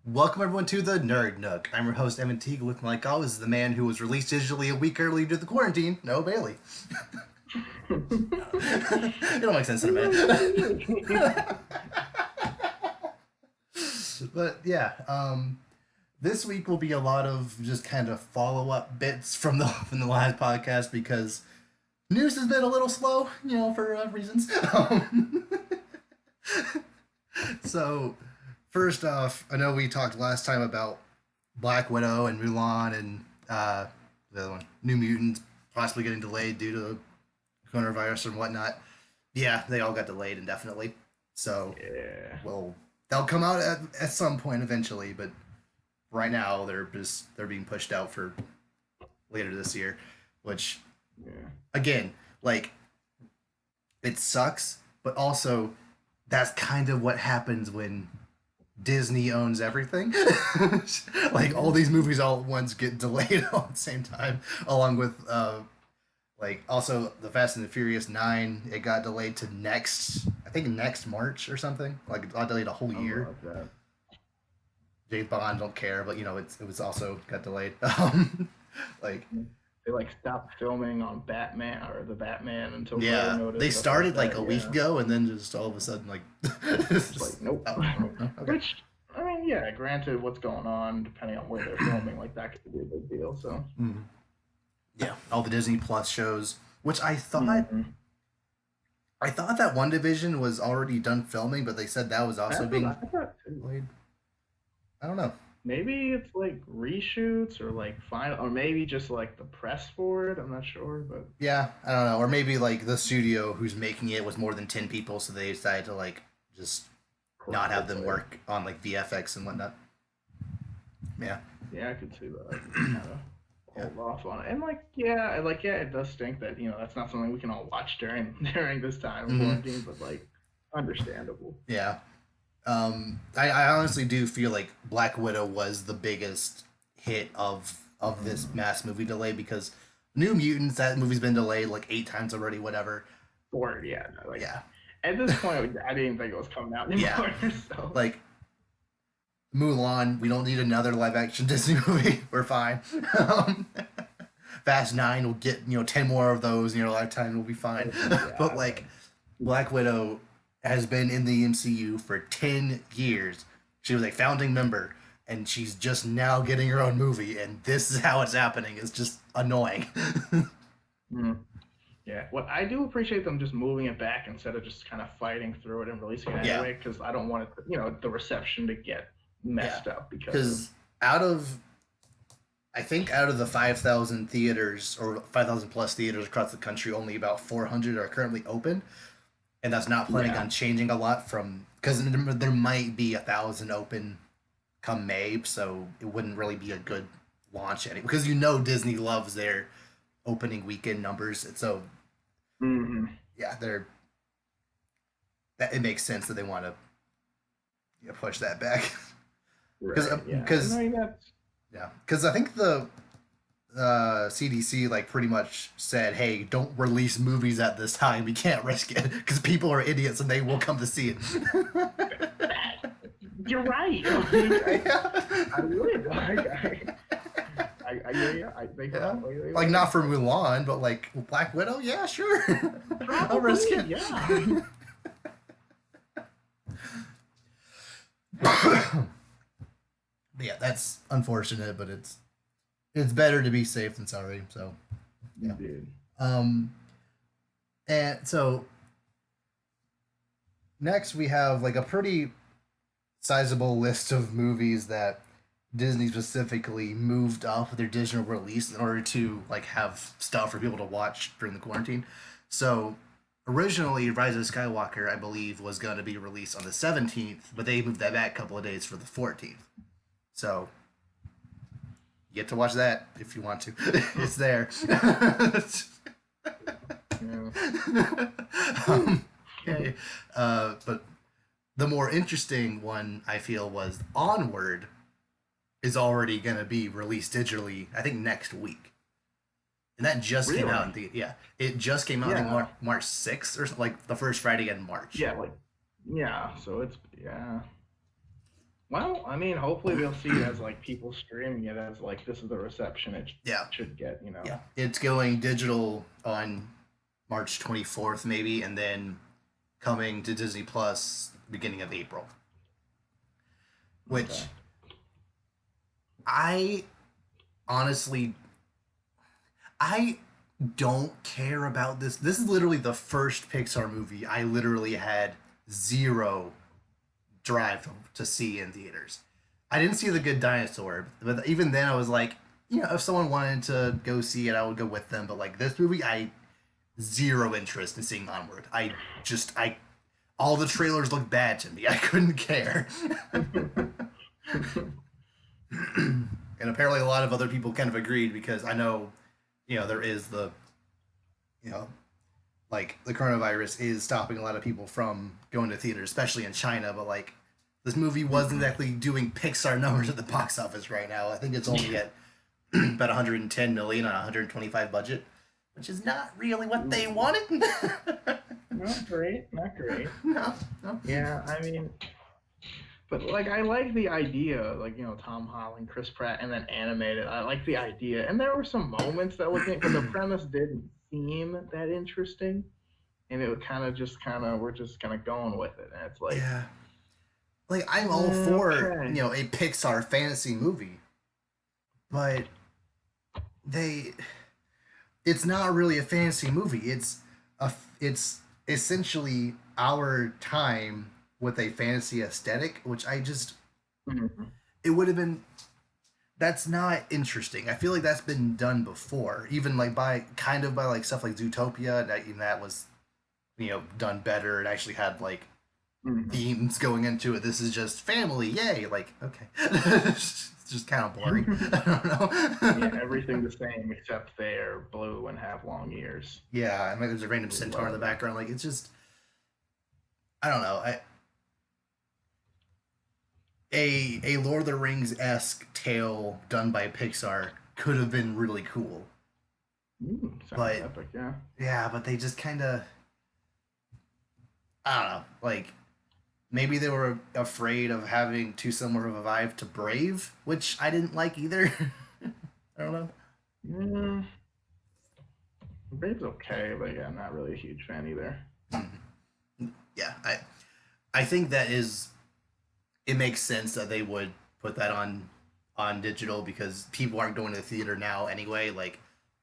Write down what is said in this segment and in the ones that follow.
Welcome everyone to the Nerd Nook. I'm your host Evan Teague, looking like always the man who was released digitally a week early due to the quarantine. No Bailey. It'll make sense in a minute. But yeah, this week will be a lot of just kind of follow up bits from the last podcast because news has been a little slow, for reasons. So first off, I know we talked last time about Black Widow and Mulan and the other one, New Mutants, possibly getting delayed due to coronavirus and whatnot. Yeah, they all got delayed indefinitely. So, Yeah. well, they'll come out at some point eventually, but right now they're being pushed out for later this year, which Yeah. again, like it sucks, but also that's kind of what happens when Disney owns everything. Like all these movies all at once get delayed all at the same time, along with like also the Fast and the Furious 9. It got delayed to I think next March or something. Like it got delayed a whole I'm year. about that. James Bond don't care, but it was also got delayed. Like They like stopped filming on Batman or the Batman until further yeah, notice, they stuff like started like that. a week Yeah. ago, and then just all of a sudden like, It's like nope. oh, no, okay. Which I mean, yeah, granted what's going on, depending on where they're filming, like that could be a big deal. So Mhm. Yeah, all the Disney Plus shows, which Mhm. I thought that One Division was already done filming, but they said that was also That's what I being thought too. played. I don't know. Maybe it's like reshoots or like final or maybe just like the press for it. I'm not sure, but Yeah, I don't know. Or maybe like the studio who's making it was more than 10 people, so they decided to like just not have them probably. work on like VFX and whatnot. Yeah, Yeah, I could see that. Just kind of yeah. hold off on it. And like yeah, it does stink that that's not something we can all watch during during this time of Hmm. quarantine, but like understandable. Yeah. I honestly do feel like Black Widow was the biggest hit of this Mm. mass movie delay because New Mutants, that movie's been delayed like 8 times already, whatever. Or yeah, no, like Yeah. at this point, I didn't think it was coming out Yeah. anymore. So Like Mulan, we don't need another live action Disney movie. We're fine. Um, Fast 9 will get, 10 more of those in your lifetime, we'll be fine. But yeah, like Black Widow has been in the MCU for 10 years. She was a founding member and she's just now getting her own movie and this is how it's happening. It's just annoying. mm, yeah. What I do appreciate them just moving it back instead of just kind of fighting through it and releasing it Yeah. anyway, because I don't want it, the reception to get Yeah. messed up because of Cuz out of I think out of the 5,000 theaters or 5,000 plus theaters across the country, only about 400 are currently open, and that's not planning yeah. on changing a lot from because there might be 1,000 open come May, so it wouldn't really be a good launch any because Disney loves their opening weekend numbers, and so Hmm. yeah, it makes sense that they want to push that back because Right. Yeah. And I because mean that's yeah because I think the CDC like pretty much said, "Hey, don't release movies at this time. We can't risk it because people are idiots and they will come to see it." you're right. I Yeah. would. I yeah, they Yeah. probably Like would. not for Mulan, but like Black Widow, yeah, sure. I'll risk Probably, it. yeah. Yeah, that's unfortunate, but it's better to be safe than sorry. So yeah. Dude. Um, and so next we have like a pretty sizable list of movies that Disney specifically moved off of their digital release in order to like have stuff for people to watch during the quarantine. So originally Rise of Skywalker, I believe, was going to be released on the 17th, but they moved that back a couple of days for the 14th. So you get to watch that if you want to. It's there. Yeah. Okay. But the more interesting one I feel was Onward is already going to be released digitally. I think next week, and that just came out Really? in the yeah. It just came out. I think Yeah. March 6th or like the first Friday in March. Yeah, like yeah, so it's yeah. Well, I mean, hopefully they'll see it as like people streaming it as like this is the reception it Yeah, should get, you know. yeah. It's going digital on March 24th, maybe, and then coming to Disney Plus beginning of April. Okay. Which I honestly, I don't care about this. This is literally the first Pixar movie I literally had zero drive to see in theaters. I didn't see The Good Dinosaur, but even then I was like, if someone wanted to go see it, I would go with them. But like this movie, I zero interest in seeing Onward. I all the trailers look bad to me. I couldn't care. And apparently a lot of other people kind of agreed because I know, there is you know, like the coronavirus is stopping a lot of people from going to theaters, especially in China. But like, this movie wasn't exactly doing Pixar numbers at the box office right now. I think it's only at about 110 million on a 125 budget, which is not really what they Ooh, wanted. not great, not great. No, no. Yeah, I mean, but like I like the idea, like Tom Holland, Chris Pratt, and then animated. I like the idea, and there were some moments that looked, but the premise didn't seem that interesting, and it would we're just kind of going with it, and it's like, Yeah, like I'm all for okay, a Pixar fantasy movie, but they it's not really a fantasy movie. It's essentially our time with a fantasy aesthetic, which Mhm. it would have been that's not interesting. I feel like that's been done before, even like by like stuff like Zootopia. That even that was done better. It actually had like Mhm. themes going into it. This is just family, yay! Like okay, it's just kind of boring. I don't Yeah, know. everything the same except they're blue and have long ears. Yeah, and like there's a random centaur in the Whatever. background. Like it's just I don't know. A Lord of the Rings esque tale done by Pixar could have been really cool, Sounds but epic, yeah. yeah, but they just kind of I don't know. Like maybe they were afraid of having too similar of a vibe to Brave, which I didn't like either. I don't know. Mm, Brave's okay, but yeah, I'm not really a huge fan either. Yeah, I think that is it makes sense that they would put that on digital because people aren't going to the theater now anyway. Like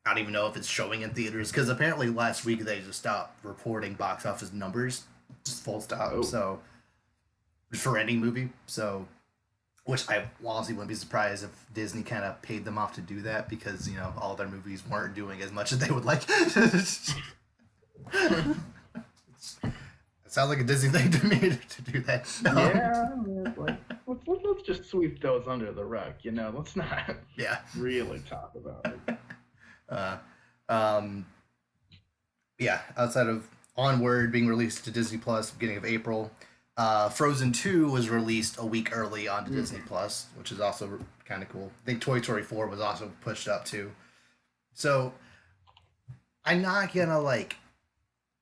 I don't even know if it's showing in theaters because apparently last week they just stopped reporting box office numbers, just full stop. Oh, So for any movie, so which I honestly wouldn't be surprised if Disney kind of paid them off to do that because all their movies weren't doing as much as they would like. It sounds like a Disney thing to me to do that. yeah. It's like let's just sweep those under the rug, Let's not Yeah. really talk about it. Uh, um, yeah, outside of Onward being released to Disney Plus beginning of April, Frozen 2 was released a week early onto Disney Mm-hmm. Plus, which is also kind of cool. I think Toy Story 4 was also pushed up too. So I'm not gonna like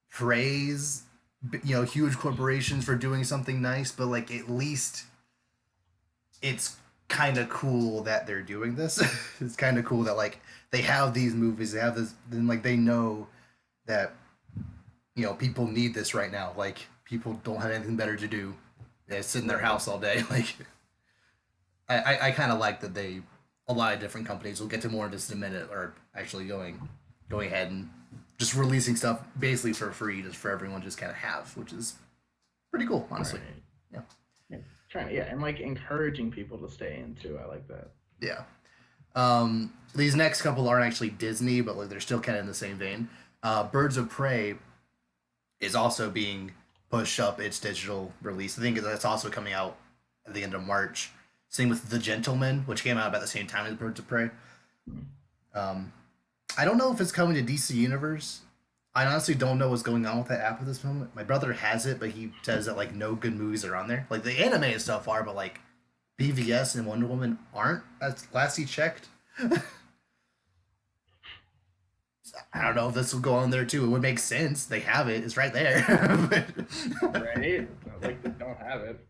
praise huge corporations for doing something nice, but like at least it's kind of cool that they're doing this. It's kind of cool that like they have these movies, they have this, then like they know that people need this right now. Like people don't have anything better to do. They sit in their Right. house all day. Like I kind of like that they a lot of different companies will get to more in just a minute are actually going ahead and just releasing stuff basically for free just for everyone to just kind of have, which is pretty cool, honestly. Right. Yeah. Yeah. Trying to, yeah, and like encouraging people to stay into. I like that. Yeah. These next couple aren't actually Disney, but like they're still kind of in the same vein. Birds of Prey is also being pushed up its digital release. I think that's also coming out at the end of March. Same with The Gentleman, which came out about the same time as Birds of Prey. Mm. Um, I don't know if it's coming to DC Universe. I honestly don't know what's going on with that app at this moment. My brother has it, but he says that like no good movies are on there. Like the animated stuff are, but like BVS and Wonder Woman aren't. As last he checked. I don't know if this will go on there too. It would make sense. They have it. It's right there. But Right? It's not like they don't have it.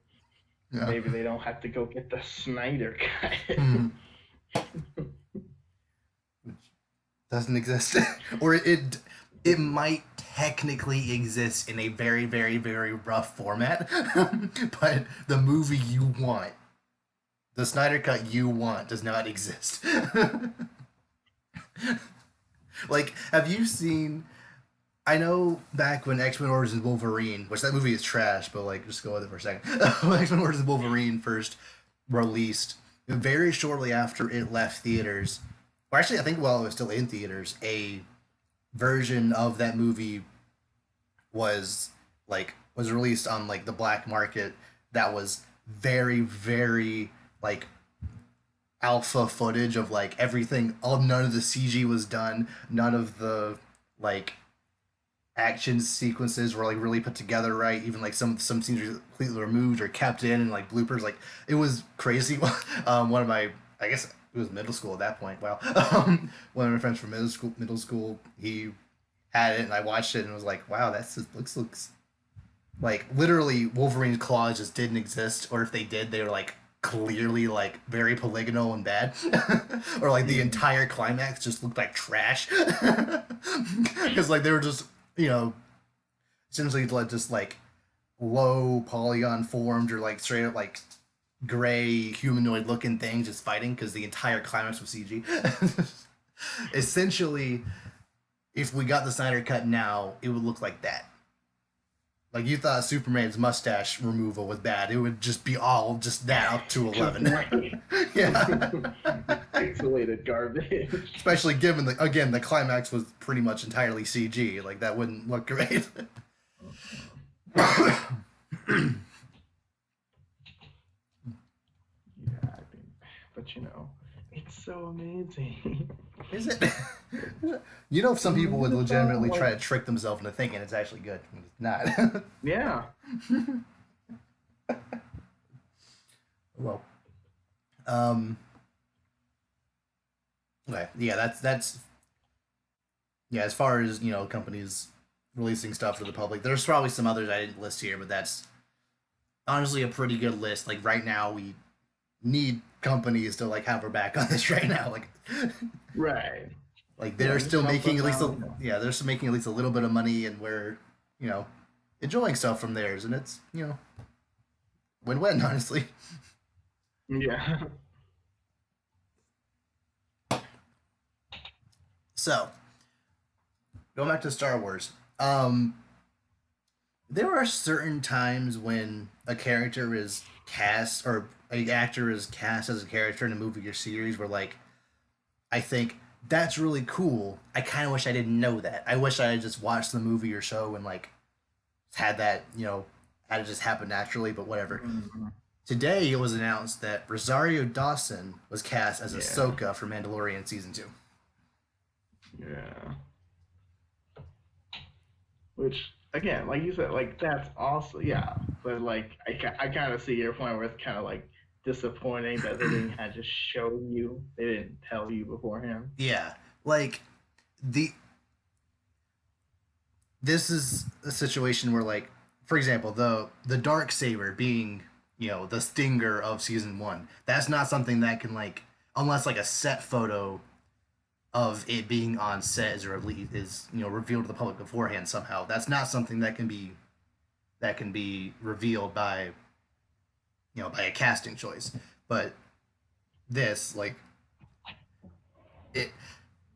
Yeah. maybe they don't have to go get the Snyder cut. Mm. Which doesn't exist, or it might technically exist in a very, very, very rough format, but the movie you want, the Snyder cut you want, does not exist. Like, have you seen? I know back when X Men Origins Wolverine, which that movie is trash, but like, just go with it for a second. When X Men Origins Wolverine first released, very shortly after it left theaters, or actually, I think while it was still in theaters, a version of that movie was released on like the black market that was very, very like alpha footage of like everything. All none of the CG was done. None of the like action sequences were like really put together right. Even like some scenes were completely removed or kept in, and like bloopers. Like it was crazy. One of my, I guess it was middle school at that point. Wow. One of my friends from middle school, he had it, and I watched it and was like, wow, that's just looks like literally Wolverine's claws just didn't exist, or if they did, they were like clearly like very polygonal and bad, or like the Mm. entire climax just looked like trash, because like they were just essentially like just like low polygon formed or like straight up like gray humanoid looking things just fighting because the entire climax was CG. Essentially, if we got the Snyder cut now, it would look like that. Like you thought Superman's mustache removal was bad, it would just be all just that up to Just 11. right. Yeah. Pixelated garbage. Especially given the again the climax was pretty much entirely CG. Like that wouldn't look great. Yeah, I mean, but it's so amazing. Is it? You know, some people You would just saw legitimately try like to trick themselves into thinking it's actually good. It's not. yeah. Well, um, okay, yeah, that's yeah. As far as companies releasing stuff to the public, there's probably some others I didn't list here, but that's honestly a pretty good list. Like right now, we need companies to like have our back on this right now. Right. Like Yeah, they're just still making something at least now. they're still making at least a little bit of money, and we're you know enjoying stuff from theirs, and it's win-win, honestly. Yeah. So going back to Star Wars, there are certain times when a character is cast or a actor is cast as a character in a movie or series where like I think that's really cool. I kind of wish I didn't know that. I wish I had just watched the movie or show and like had that had it just happen naturally. But whatever. Mhm. Today it was announced that Rosario Dawson was cast as Yeah. Ahsoka for Mandalorian season 2. Yeah. Which again, like you said, like that's awesome. Yeah, but like I kind of see your point where it's kind of like disappointing that they didn't kind of just show you. They didn't tell you beforehand. Yeah, like the this is a situation where like for example the dark saber being the stinger of season 1, that's not something that can like unless like a set photo of it being on set is revealed to the public beforehand somehow. That's not something that can be revealed by a casting choice. But this like it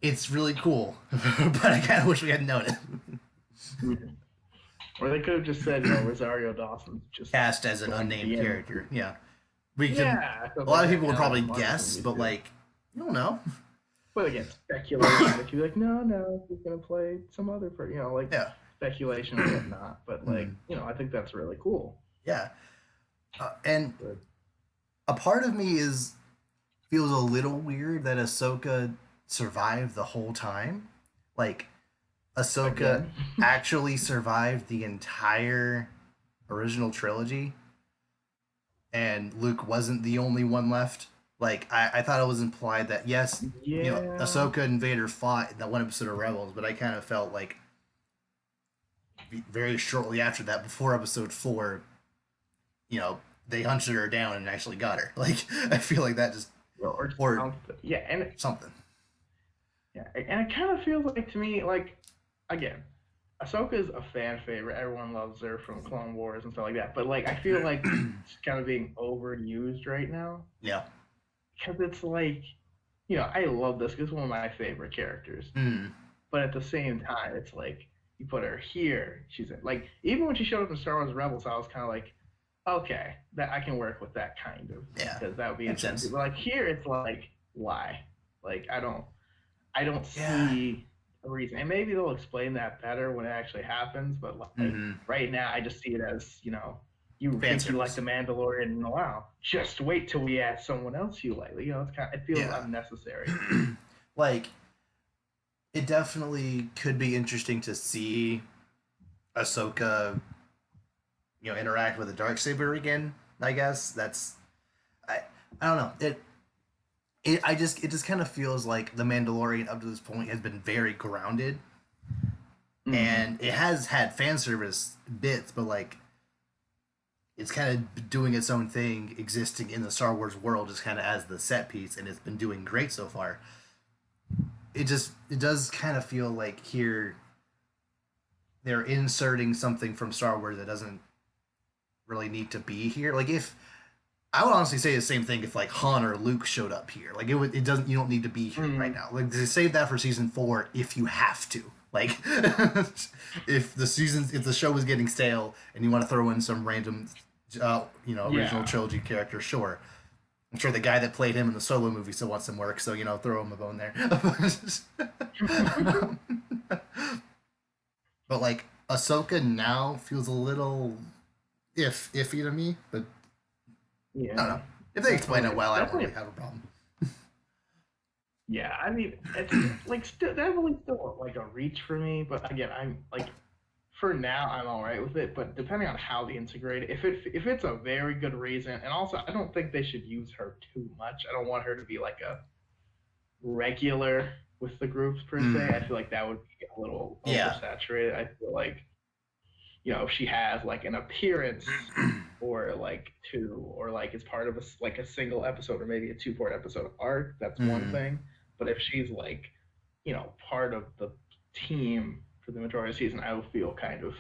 it's really cool, but I kind of wish we hadn't known it. Mhm. Or they could have just said, Rosario Dawson's just Cast as an going to be unnamed in the character. movie. Yeah, we can. Yeah, stuff A lot like of that, people would kind of like probably the Marvel guess, movies but do. like you don't know. But again, speculation. They could be like, no, no, he's gonna play some other person. Like Yeah. speculation and whatnot. But like, Mhm. I think that's really cool. Yeah. And But a part of me is feels a little weird that Ahsoka survived the whole time. Like Ahsoka again, actually survived the entire original trilogy, and Luke wasn't the only one left. Like I thought it was implied that yes, yeah, Ahsoka and Vader fought in that one episode of Rebels, but I kind of felt like very shortly after that, before episode 4, you know, they hunted her down and actually got her. Like I feel like that just or or something. Yeah, and something. it kind of feels like to me like again, Ahsoka is a fan favorite. Everyone loves her from Clone Wars and stuff like that. But like, I feel like she's kind of being overused right now Yeah. because it's like, I love this because it's one of my favorite characters. Mm. But at the same time, it's like you put her here, she's like even when she showed up in Star Wars Rebels, I was kind of like, okay, that I can work with that kind of Yeah. because that would be Makes interesting. sense. But like here, it's like why? Like I don't Yeah. see a reason. And maybe they'll explain that better when it actually happens. But like Mm-hmm. right now, I just see it as you Fan think you like service. the Mandalorian. Wow, just wait till we add someone else you like. It feels Yeah. unnecessary. Like it definitely could be interesting to see Ahsoka, interact with the dark saber again. I guess I I don't know. It just kind of feels like the Mandalorian up to this point has been very grounded, Mm-hmm. and it has had fan service bits, but like it's kind of doing its own thing, existing in the Star Wars world, just kind of as the set piece, and it's been doing great so far. It does kind of feel like here they're inserting something from Star Wars that doesn't really need to be here. Like if I would honestly say the same thing if like Han or Luke showed up here. Like it doesn't you don't need to be here right Mm-hmm. now. Like save that for season 4 if you have to. Like if the show was getting stale and you want to throw in some random original Yeah. trilogy character, sure. I'm sure the guy that played him in the Solo movie still wants some work, so throw him a bone there. But like Ahsoka now feels a little iffy to me, but I don't Yeah. know. If they explain it Definitely. well, I don't really Definitely. have a problem. Yeah. I mean, it's like still definitely still like a reach for me. But again, I'm like for now I'm all right with it, but depending on how they integrate it, if it's a very good reason, and also I don't think they should use her too much. I don't want her to be like a regular with the groups per se. I Mm, feel like that would be a little yeah. oversaturated. I feel like if she has like an appearance or like two, or like it's part of like a single episode or maybe a two-part episode arc, that's one Mm, thing. But if she's like part of the team for the majority of the season, I would feel kind of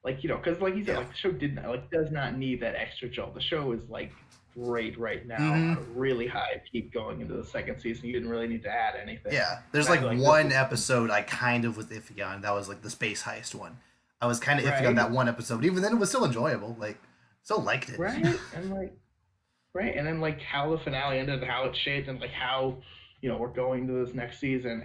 like because like you said, yeah. like the show didn't like does not need that extra jolt. The show is like great right now Hmm. on a really high peak going into the second season. You didn't really need to add anything, Yeah. There's and I like feel like this one is episode I kind of was iffy on. That was like the space heist one. I was kind of iffy on that right, one episode. Even then, it was still enjoyable. Like, still liked it. right, and like right, and then like how the finale ended, how it shaped, and like how we're going to this next season.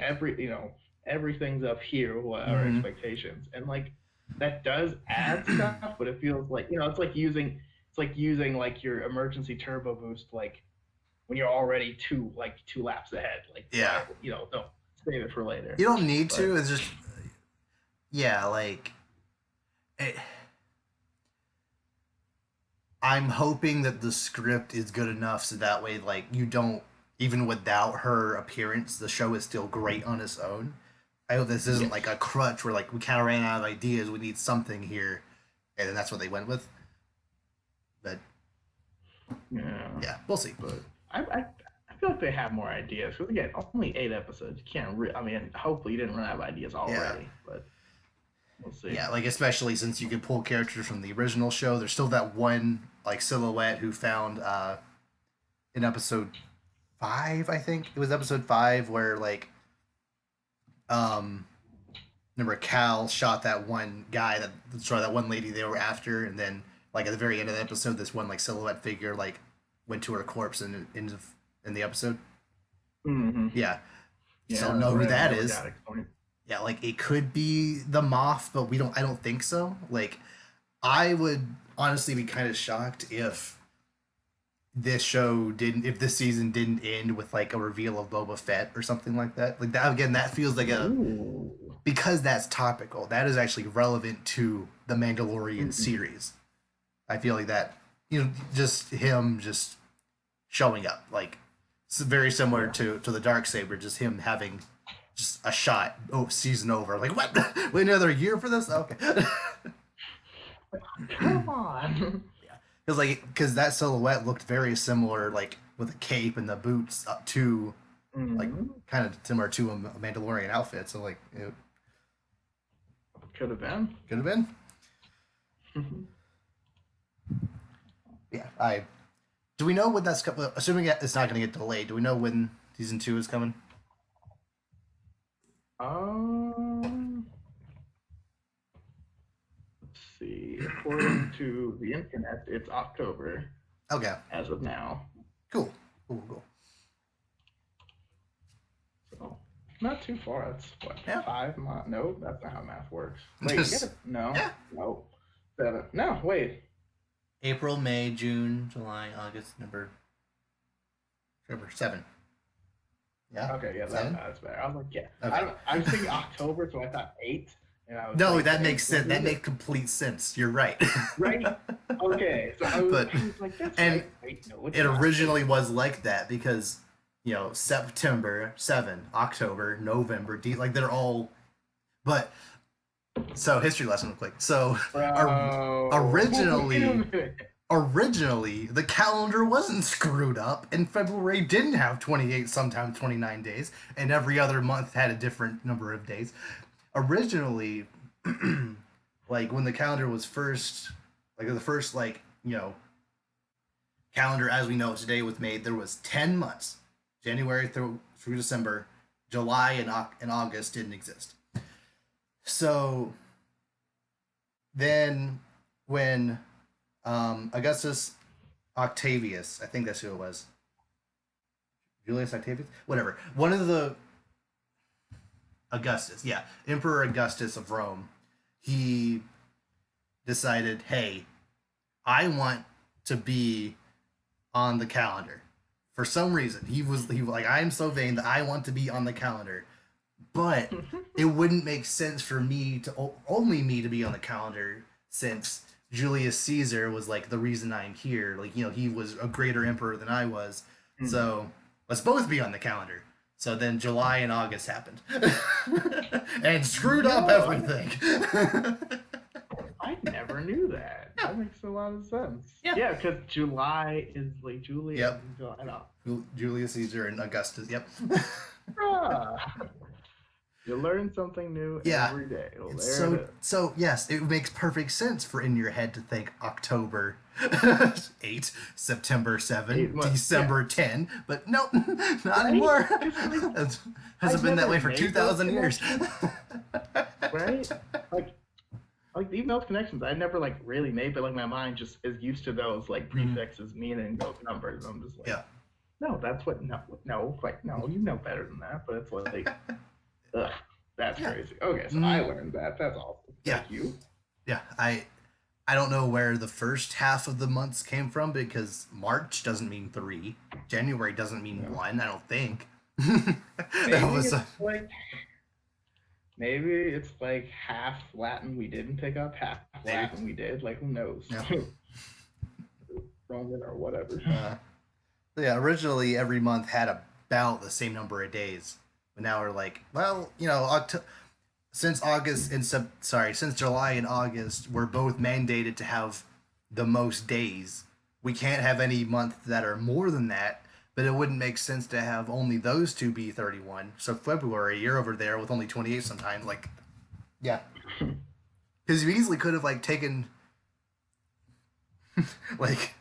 Everything's up here with our Hmm. expectations, and like that does add stuff, but it feels like it's like using like your emergency turbo boost like when you're already two laps ahead. Like why Yeah. don't save it for later. You don't need to. But It's just, yeah, like, it, I'm hoping that the script is good enough so that way, like, you don't, even without her appearance, the show is still great on its own. I hope this isn't like yes, a crutch where, like, we kind of ran out of ideas, we need something here, and then that's what they went with. But, yeah, yeah, we'll see. but I feel like they have more ideas. Because again, only 8 episodes. You can't. I mean, hopefully you didn't run out of ideas Yeah. already, but we'll see. Yeah, like, especially since you can pull characters from the original show, there's still that one, like, silhouette who found, in episode 5, I think. It was episode 5 where, like, um, remember Cal shot that one guy that one lady they were after, and then like at the very end of the episode, this one like silhouette figure like went to her corpse in the episode. Hmm. Yeah, Yeah, still don't that's know who right. I that never is. got explained. Yeah, like it could be the Moth, but we don't. I don't think so. Like I would honestly be kind of shocked if this season didn't end with like a reveal of Boba Fett or something like that. Like that again, that feels like a Ooh. because that's topical. That is actually relevant to the Mandalorian Mm-mm. series. I feel like that, just him just showing up, like it's very similar Yeah. to the dark saber, just him having just a shot. Oh, season over. Like what? Wait another year for this? Okay. Come on. Yeah. because that silhouette looked very similar, like with the cape and the boots up to like Mm-hmm. kind of similar to a Mandalorian outfit. So like it Could have been. could have been. Yeah, I do we know when that's coming? Assuming it's not going to get delayed, do we know when season 2 is coming? um, let's see. According to the internet, it's October Okay, as of now. cool, cool. So not too far. That's what Yeah, 5 months. No, that's not how math works. Wait, just no, yeah. no, 7. No, wait. April, May, June, July, August, November, February, 7. Yeah, Okay, yeah, 7. that's better. I was like, yeah. Okay. I was thinking October, so I thought 8, and I was No, like, that wait, makes what sense. is That it? makes complete sense. You're right. Right? Okay, so But I was like, that's and right. Wait, no, it's it not. originally was like that because September 7, October, November, like they're all. But so history lesson real quick. So Bro, wait a originally, minute. originally the calendar wasn't screwed up, and February didn't have 28, sometimes 29 days, and every other month had a different number of days. Originally, like when the calendar was first, like the first calendar as we know it today was made, there was 10 months, January through December. July and August didn't exist. So then when Augustus Octavius, I think that's who it was, Julius Octavius, whatever, one of the Augustus, yeah, Emperor Augustus of Rome, he decided, hey, I want to be on the calendar. For some reason, he was like, I am so vain that I want to be on the calendar, but it wouldn't make sense for me to only me to be on the calendar since Julius Caesar was like the reason I'm here. Like he was a greater emperor than I was, so let's both be on the calendar. So then July and August happened, and screwed up Yo, everything. I never knew that. Yeah. That makes a lot of sense. Yeah. Yeah, because July is like Julius Yep. and July. Julius Caesar and Augustus. Yep. Ah, you learn something new Yeah. every day. Well, It's there it is. so yes, it makes perfect sense for in your head to think October 8, September 7, 8 months. December Yeah. 10, but nope, not Right? anymore. Like, It I hasn't been that never way for made those 2,000 years. connections, right? Like, even those connections I never like really made, but like my mind just is used to those like prefixes meaning those numbers. I'm just like, Yeah. no, that's what no, like no, you know better than that. But it's like, ugh, that's Yeah. crazy. Okay, so I learned that. That's awesome. Yeah. Thank you. Yeah. I don't know where the first half of the months came from because March doesn't mean 3. January doesn't mean No. 1, I don't think. Maybe That was it's like maybe it's like half Latin we didn't pick up, half maybe. Latin we did. Like who knows? Yeah. Roman or whatever. Yeah, originally every month had about the same number of days, but now we're like, well, since since July and August, we're both mandated to have the most days. We can't have any month that are more than that, but it wouldn't make sense to have only those two be 31. So February, you're over there with only 28 sometimes. Like, yeah, because you easily could have like taken like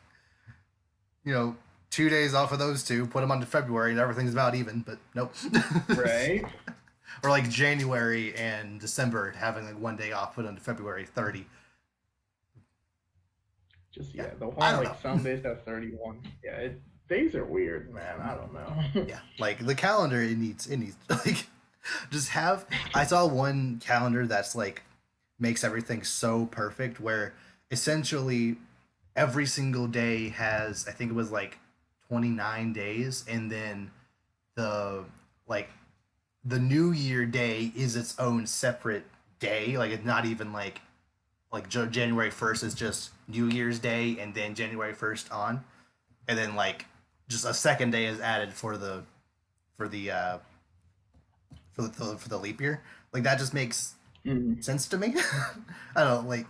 2 days off of those two, put them onto February, and everything's about even. But nope. Right? Or like January and December having like one day off, put onto February 30. Just Yeah, the whole I don't like know. some days have 31. Yeah, days are weird, man. I don't know. Yeah, like the calendar, it needs like just have. I saw one calendar that's like makes everything so perfect where essentially every single day has, I think it was like 29 days, and then the like the New Year day is its own separate day. Like it's not even like January 1st is just New Year's Day, and then January 1st on, and then like just a second day is added for the for the leap year. Like that just makes Mhm. sense to me. I don't know, like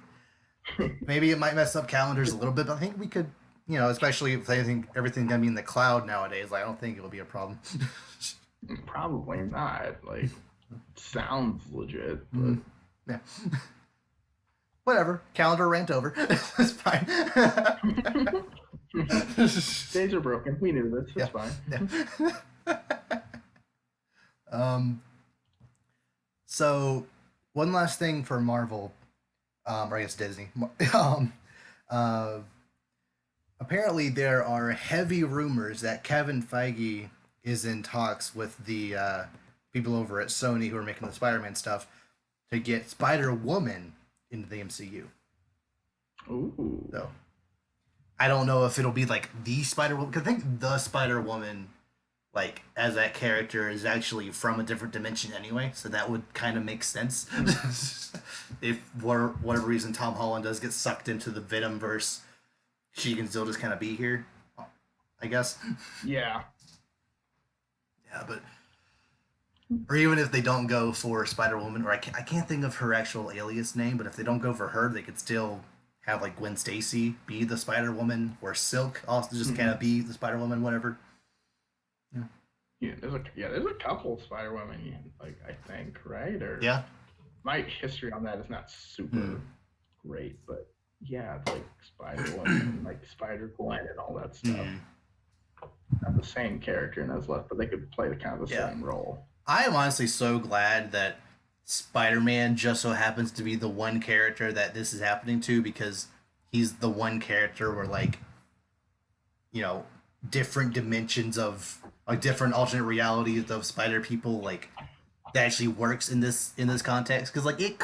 Maybe it might mess up calendars a little bit, but I think we could, especially if everything's gonna be in the cloud nowadays. Like, I don't think it will be a problem. Probably not. Like, sounds legit, but Mm, yeah. Whatever. Calendar rant over. It's fine. days are broken. We knew this. Yeah. It's fine. Yeah. um. So, one last thing for Marvel, or I guess Disney. Um. Uh. Apparently, there are heavy rumors that Kevin Feige is in talks with the people over at Sony who are making the Spider-Man stuff to get Spider-Woman into the MCU. Ooh. So I don't know if it'll be like the Spider-Woman. Because I think the Spider-Woman, like as that character, is actually from a different dimension anyway. So that would kind of make sense. If for whatever reason Tom Holland does get sucked into the Venom verse, she can still just kind of be here, I guess. Yeah. Yeah, but or even if they don't go for Spider Woman, or I can't think of her actual alias name, but if they don't go for her, they could still have like Gwen Stacy be the Spider Woman, or Silk also just kind of be the Spider Woman, whatever. Yeah. There's a couple Spider Women, like I think, right? Or Yeah. my history on that is not super great, but yeah, it's like Spider Woman, like Spider Gwen, and all that stuff. Not the same character in those left, but they could play the kind of the Yeah. same role. I am honestly so glad that Spider Man just so happens to be the one character that this is happening to, because he's the one character where like different dimensions of like different alternate realities of spider people like that actually works in this context, because like you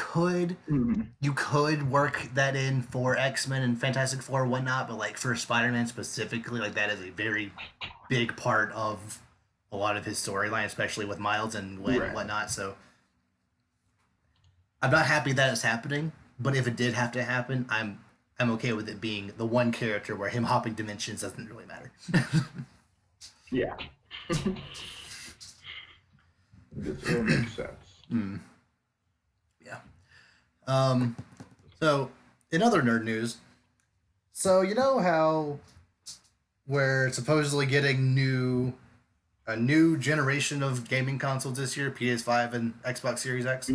could work that in for X-Men and Fantastic Four and whatnot, but like for Spider-Man specifically, like that is a very big part of a lot of his storyline, especially with Miles and Gwen and whatnot. So I'm not happy that it's happening, but if it did have to happen, I'm okay with it being the one character where him hopping dimensions doesn't really matter. Yeah. It makes sense. Yeah. So in other nerd news, so you know how we're supposedly getting a new generation of gaming consoles this year, PS5 and Xbox Series X?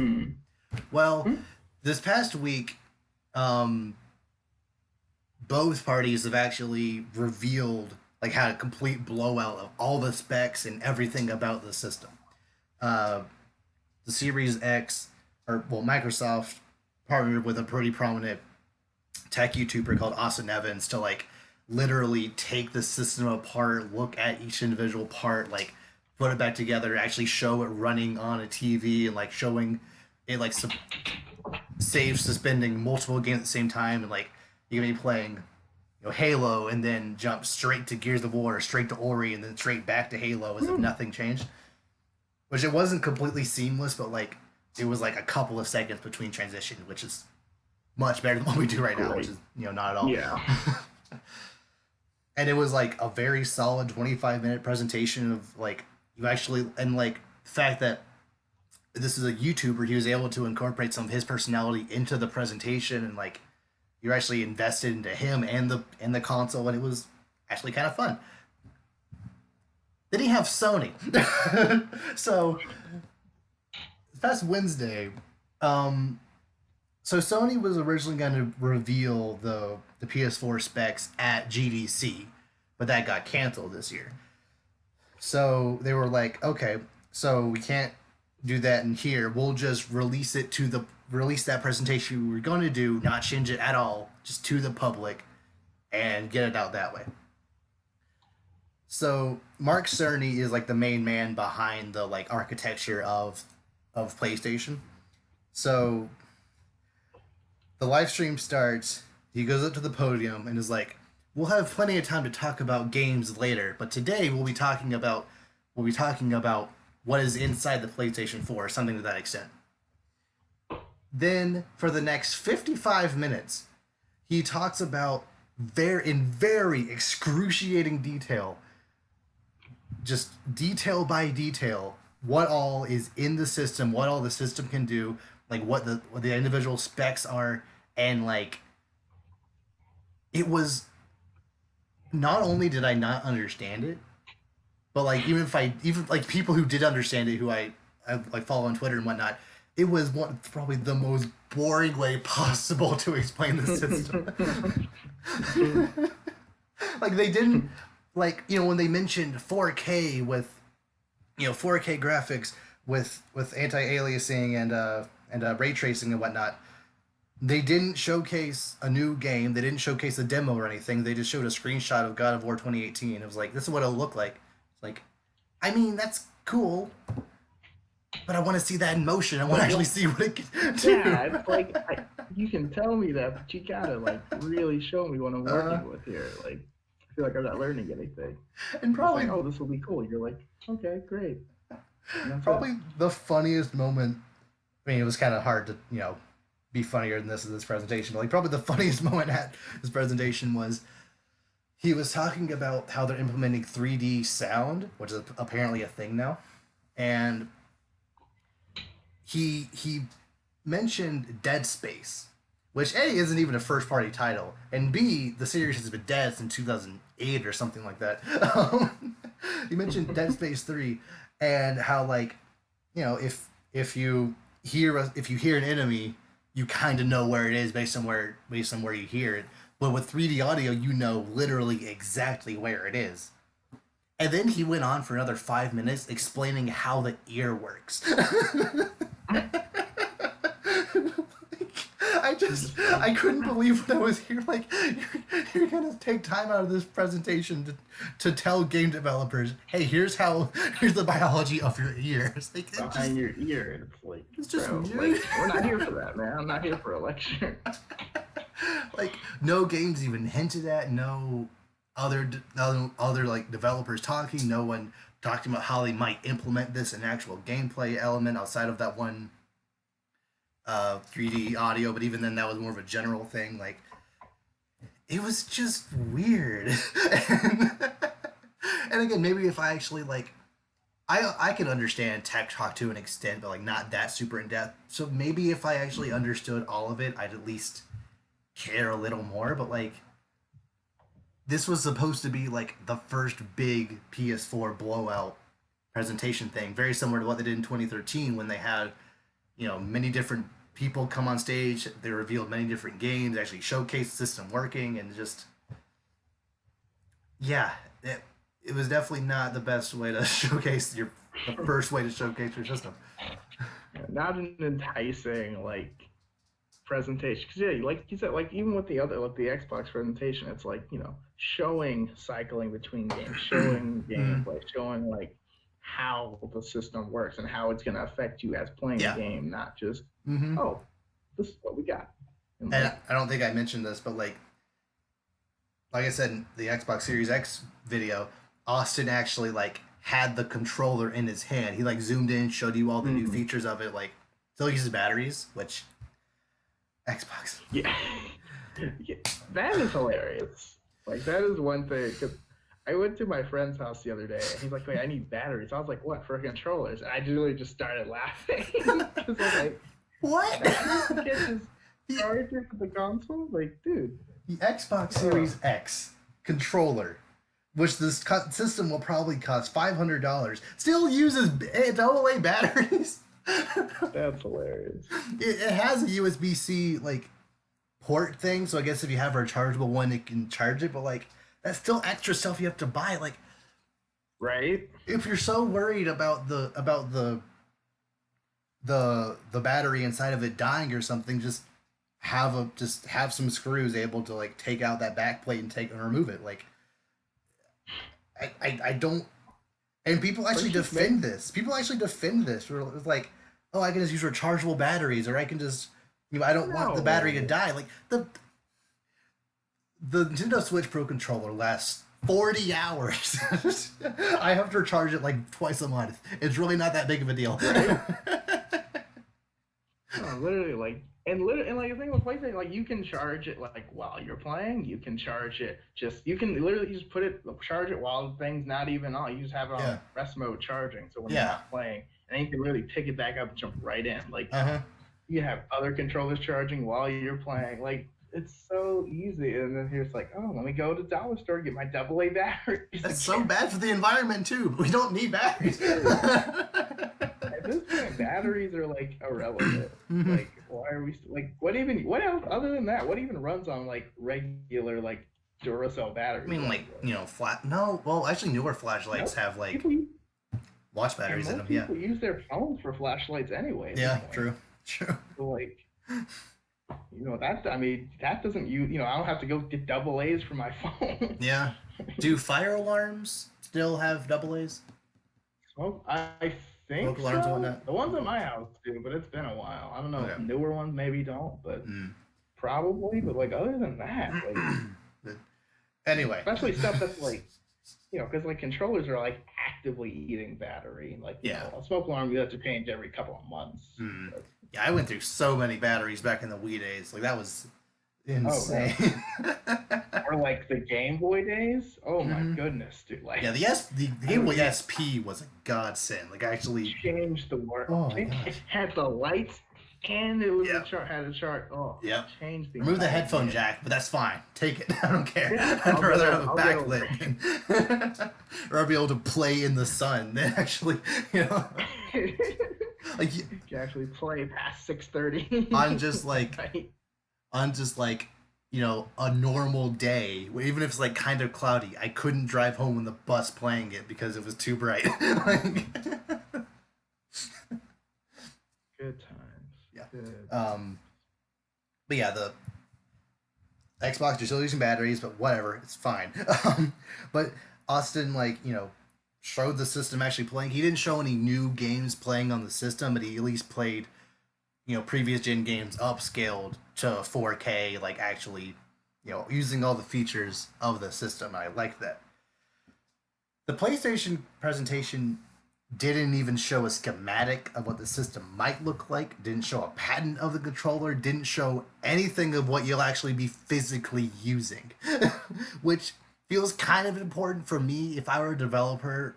Well, this past week, both parties have actually revealed like had a complete blowout of all the specs and everything about the system. Uh, the Series X, or well, Microsoft partnered with a pretty prominent tech YouTuber called Austin Evans to like literally take the system apart, look at each individual part, like put it back together, actually show it running on a TV, and like showing it like save suspending multiple games at the same time, and like you can be playing Halo and then jump straight to Gears of War, straight to Ori, and then straight back to Halo as if nothing changed. Which it wasn't completely seamless, but like it was like a couple of seconds between transition, which is much better than what we do right now, which is not at all. Yeah. And it was like a very solid 25-minute presentation of like you actually, and like the fact that this is a YouTuber, he was able to incorporate some of his personality into the presentation, and like you're actually invested into him and the console, and it was actually kind of fun. Then you have Sony. So this past Wednesday, so Sony was originally going to reveal the PS4 specs at GDC, but that got canceled this year. So they were like, okay, so we can't do that in here. We'll just release that presentation we were going to do, not change it at all, just to the public, and get it out that way. So Mark Cerny is like the main man behind the like architecture of PlayStation. So the live stream starts. He goes up to the podium and is like, "We'll have plenty of time to talk about games later, but today we'll be talking about what is inside the PlayStation 4, something to that extent." Then for the next 55 minutes, he talks about in very excruciating detail, just detail by detail, what all is in the system, what all the system can do, like what the individual specs are, and like it was, not only did I not understand it, but like even like people who did understand it, who I like follow on Twitter and whatnot, it was probably the most boring way possible to explain the system. Like they didn't, like, when they mentioned 4K with 4K graphics with anti-aliasing and ray tracing and whatnot. They didn't showcase a new game. They didn't showcase a demo or anything. They just showed a screenshot of God of War 2018. It was like, this is what it'll look like. It's like, I mean, that's cool, but I want to see that in motion. I want to actually see what it can do. Yeah, it's like you can tell me that, but you gotta like really show me what I'm working with here. Like, I feel like I'm not learning anything. And probably, like, oh, this will be cool. You're like, okay, great. Probably the funniest moment. I mean, it was kind of hard to be funnier than this presentation, but like probably the funniest moment at this presentation was he was talking about how they're implementing 3D sound, which is apparently a thing now, and he mentioned Dead Space, which A, isn't even a first party title, and B, the series has been dead since 2008 or something like that. He mentioned Dead Space 3 and how, like, if you hear an enemy, you kind of know where it is based on where you hear it. But with 3D audio, you know literally exactly where it is. And then he went on for another 5 minutes explaining how the ear works. I couldn't believe what I was here. Like, you're gonna take time out of this presentation to tell game developers, hey, here's the biology of your ears. Like, behind your ear, it's like, it's just bro, like, we're not here for that, man. I'm not here for a lecture. Like, no games even hinted at. No other like developers talking. No one talking about how they might implement this in actual gameplay element outside of that one 3D audio, but even then that was more of a general thing. Like, it was just weird. And again, maybe if I actually like, I can understand tech talk to an extent, but like not that super in depth. So maybe if I actually understood all of it, I'd at least care a little more. But like, this was supposed to be like the first big PS4 blowout presentation thing, very similar to what they did in 2013 when they had many different people come on stage. They revealed many different games, actually showcased the system working, and just, yeah, it was definitely not the best way to showcase the first way to showcase your system. Not an enticing like presentation, because yeah, like you said, like even with the other, like the Xbox presentation, it's like showing cycling between games, showing gameplay, showing like how the system works and how it's going to affect you as playing the game, not just oh, this is what we got. And I don't think I mentioned this, but like I said in the Xbox Series X video, Austin actually like had the controller in his hand. He like zoomed in, showed you all the new features of it, like still uses batteries, which Xbox. Yeah, that is hilarious. Like, that is one thing, because I went to my friend's house the other day, and he's like, wait, I need batteries. I was like, what, for controllers? And I literally just started laughing. Because I'm like, what? Get this charger for the console? Like, dude. The Xbox Series X controller, which this system will probably cost $500, still uses AA batteries. That's hilarious. It has a USB-C like port thing, so I guess if you have a rechargeable one, it can charge it. But like, that's still extra stuff you have to buy. Like, right? If you're so worried about the battery inside of it dying or something, just have some screws able to like take out that back plate and remove it. Like, I don't. And people actually defend this. Where it's like, oh, I can just use rechargeable batteries, or I can just, I don't want the battery to die. Like, the Nintendo Switch Pro controller lasts 40 hours. I have to recharge it like twice a month. It's really not that big of a deal. Right? No, literally, like, and like the thing with PlayStation, like, you can charge it like while you're playing. You can charge it you can literally just charge it while the thing's not even on. You just have it on rest mode charging, so when you're not playing, and then you can literally pick it back up and jump right in. Like, you have other controllers charging while you're playing. Like, it's so easy. And then here's like, oh, let me go to the dollar store and get my AA batteries That's so again. bad for the environment too. We don't need batteries. At this point, batteries are like irrelevant. Like, why are we like? What else other than that? What even runs on like regular like Duracell I batteries mean, like, anyway? flat. No, well, actually, newer flashlights Nope. have like People use, watch and batteries in most them. Yeah. people use their phones for flashlights anyway at this Yeah. point. True. True. So like, that I mean that doesn't I don't have to go get double A's for my phone. Yeah. Do fire alarms still have double A's? I think Smoke alarms and so. whatnot. The ones at my house do, but it's been a while. I don't know if Okay. newer ones maybe don't, but Mm. probably. But like other than that, like But anyway. especially stuff that's like because like controllers are like actively eating battery. Like Yeah. a smoke alarm you have to change every couple of months. Mm. But, Yeah, I went through so many batteries back in the Wii days. Like that was oh insane. or like the Game Boy days. Oh my Mhm. goodness, dude! Like Yeah, the Game Boy SP was a godsend. Like actually, changed the world. oh my It gosh. had the lights and it was Yeah. had a chart. Oh, Yep. changed the Remove the entire headphone game. jack, but that's fine. Take it. I don't care. Yeah, I'd rather have a I'll get backlit than or be able to play in the sun than actually, like You can actually play past 6:30. on just like Right. on just like a normal day, even if it's like kind of cloudy, I couldn't drive home on the bus playing it because it was too bright. Like, Good times. yeah. Good. But yeah, the Xbox, you're still using batteries, but whatever, it's fine. But Austin, like, showed the system actually playing. He didn't show any new games playing on the system, but he at least played, previous gen games upscaled to 4K, like actually, using all the features of the system. I like that. The PlayStation presentation didn't even show a schematic of what the system might look like, didn't show a pattern of the controller, didn't show anything of what you'll actually be physically using, which feels kind of important for me. If I were a developer,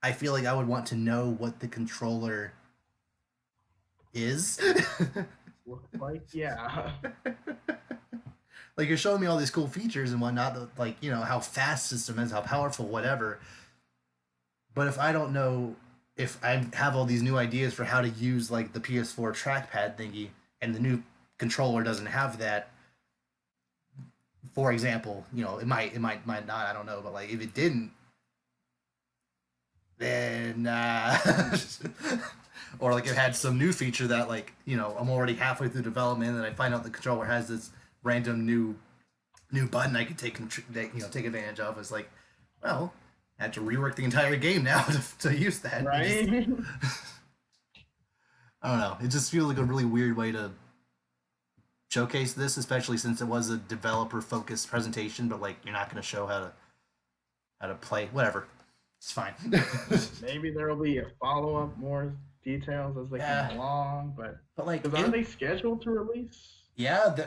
I feel like I would want to know what the controller is. Look like yeah. Like you're showing me all these cool features and whatnot, like how fast system is, how powerful, whatever. But if I don't know, if I have all these new ideas for how to use like the PS4 trackpad thingy, and the new controller doesn't have that, for example, it might not, I don't know, but like if it didn't, then or like it had some new feature that like I'm already halfway through development and I find out the controller has this random new button I could take take advantage of. It's like, well, I have to rework the entire game now to use that. Right. I don't know. It just feels like a really weird way to showcase this, especially since it was a developer focused presentation. But like, you're not going to show how to play. Whatever, it's fine. Maybe there will be a follow up, more details as they come along. But like, are they scheduled to release? Yeah, the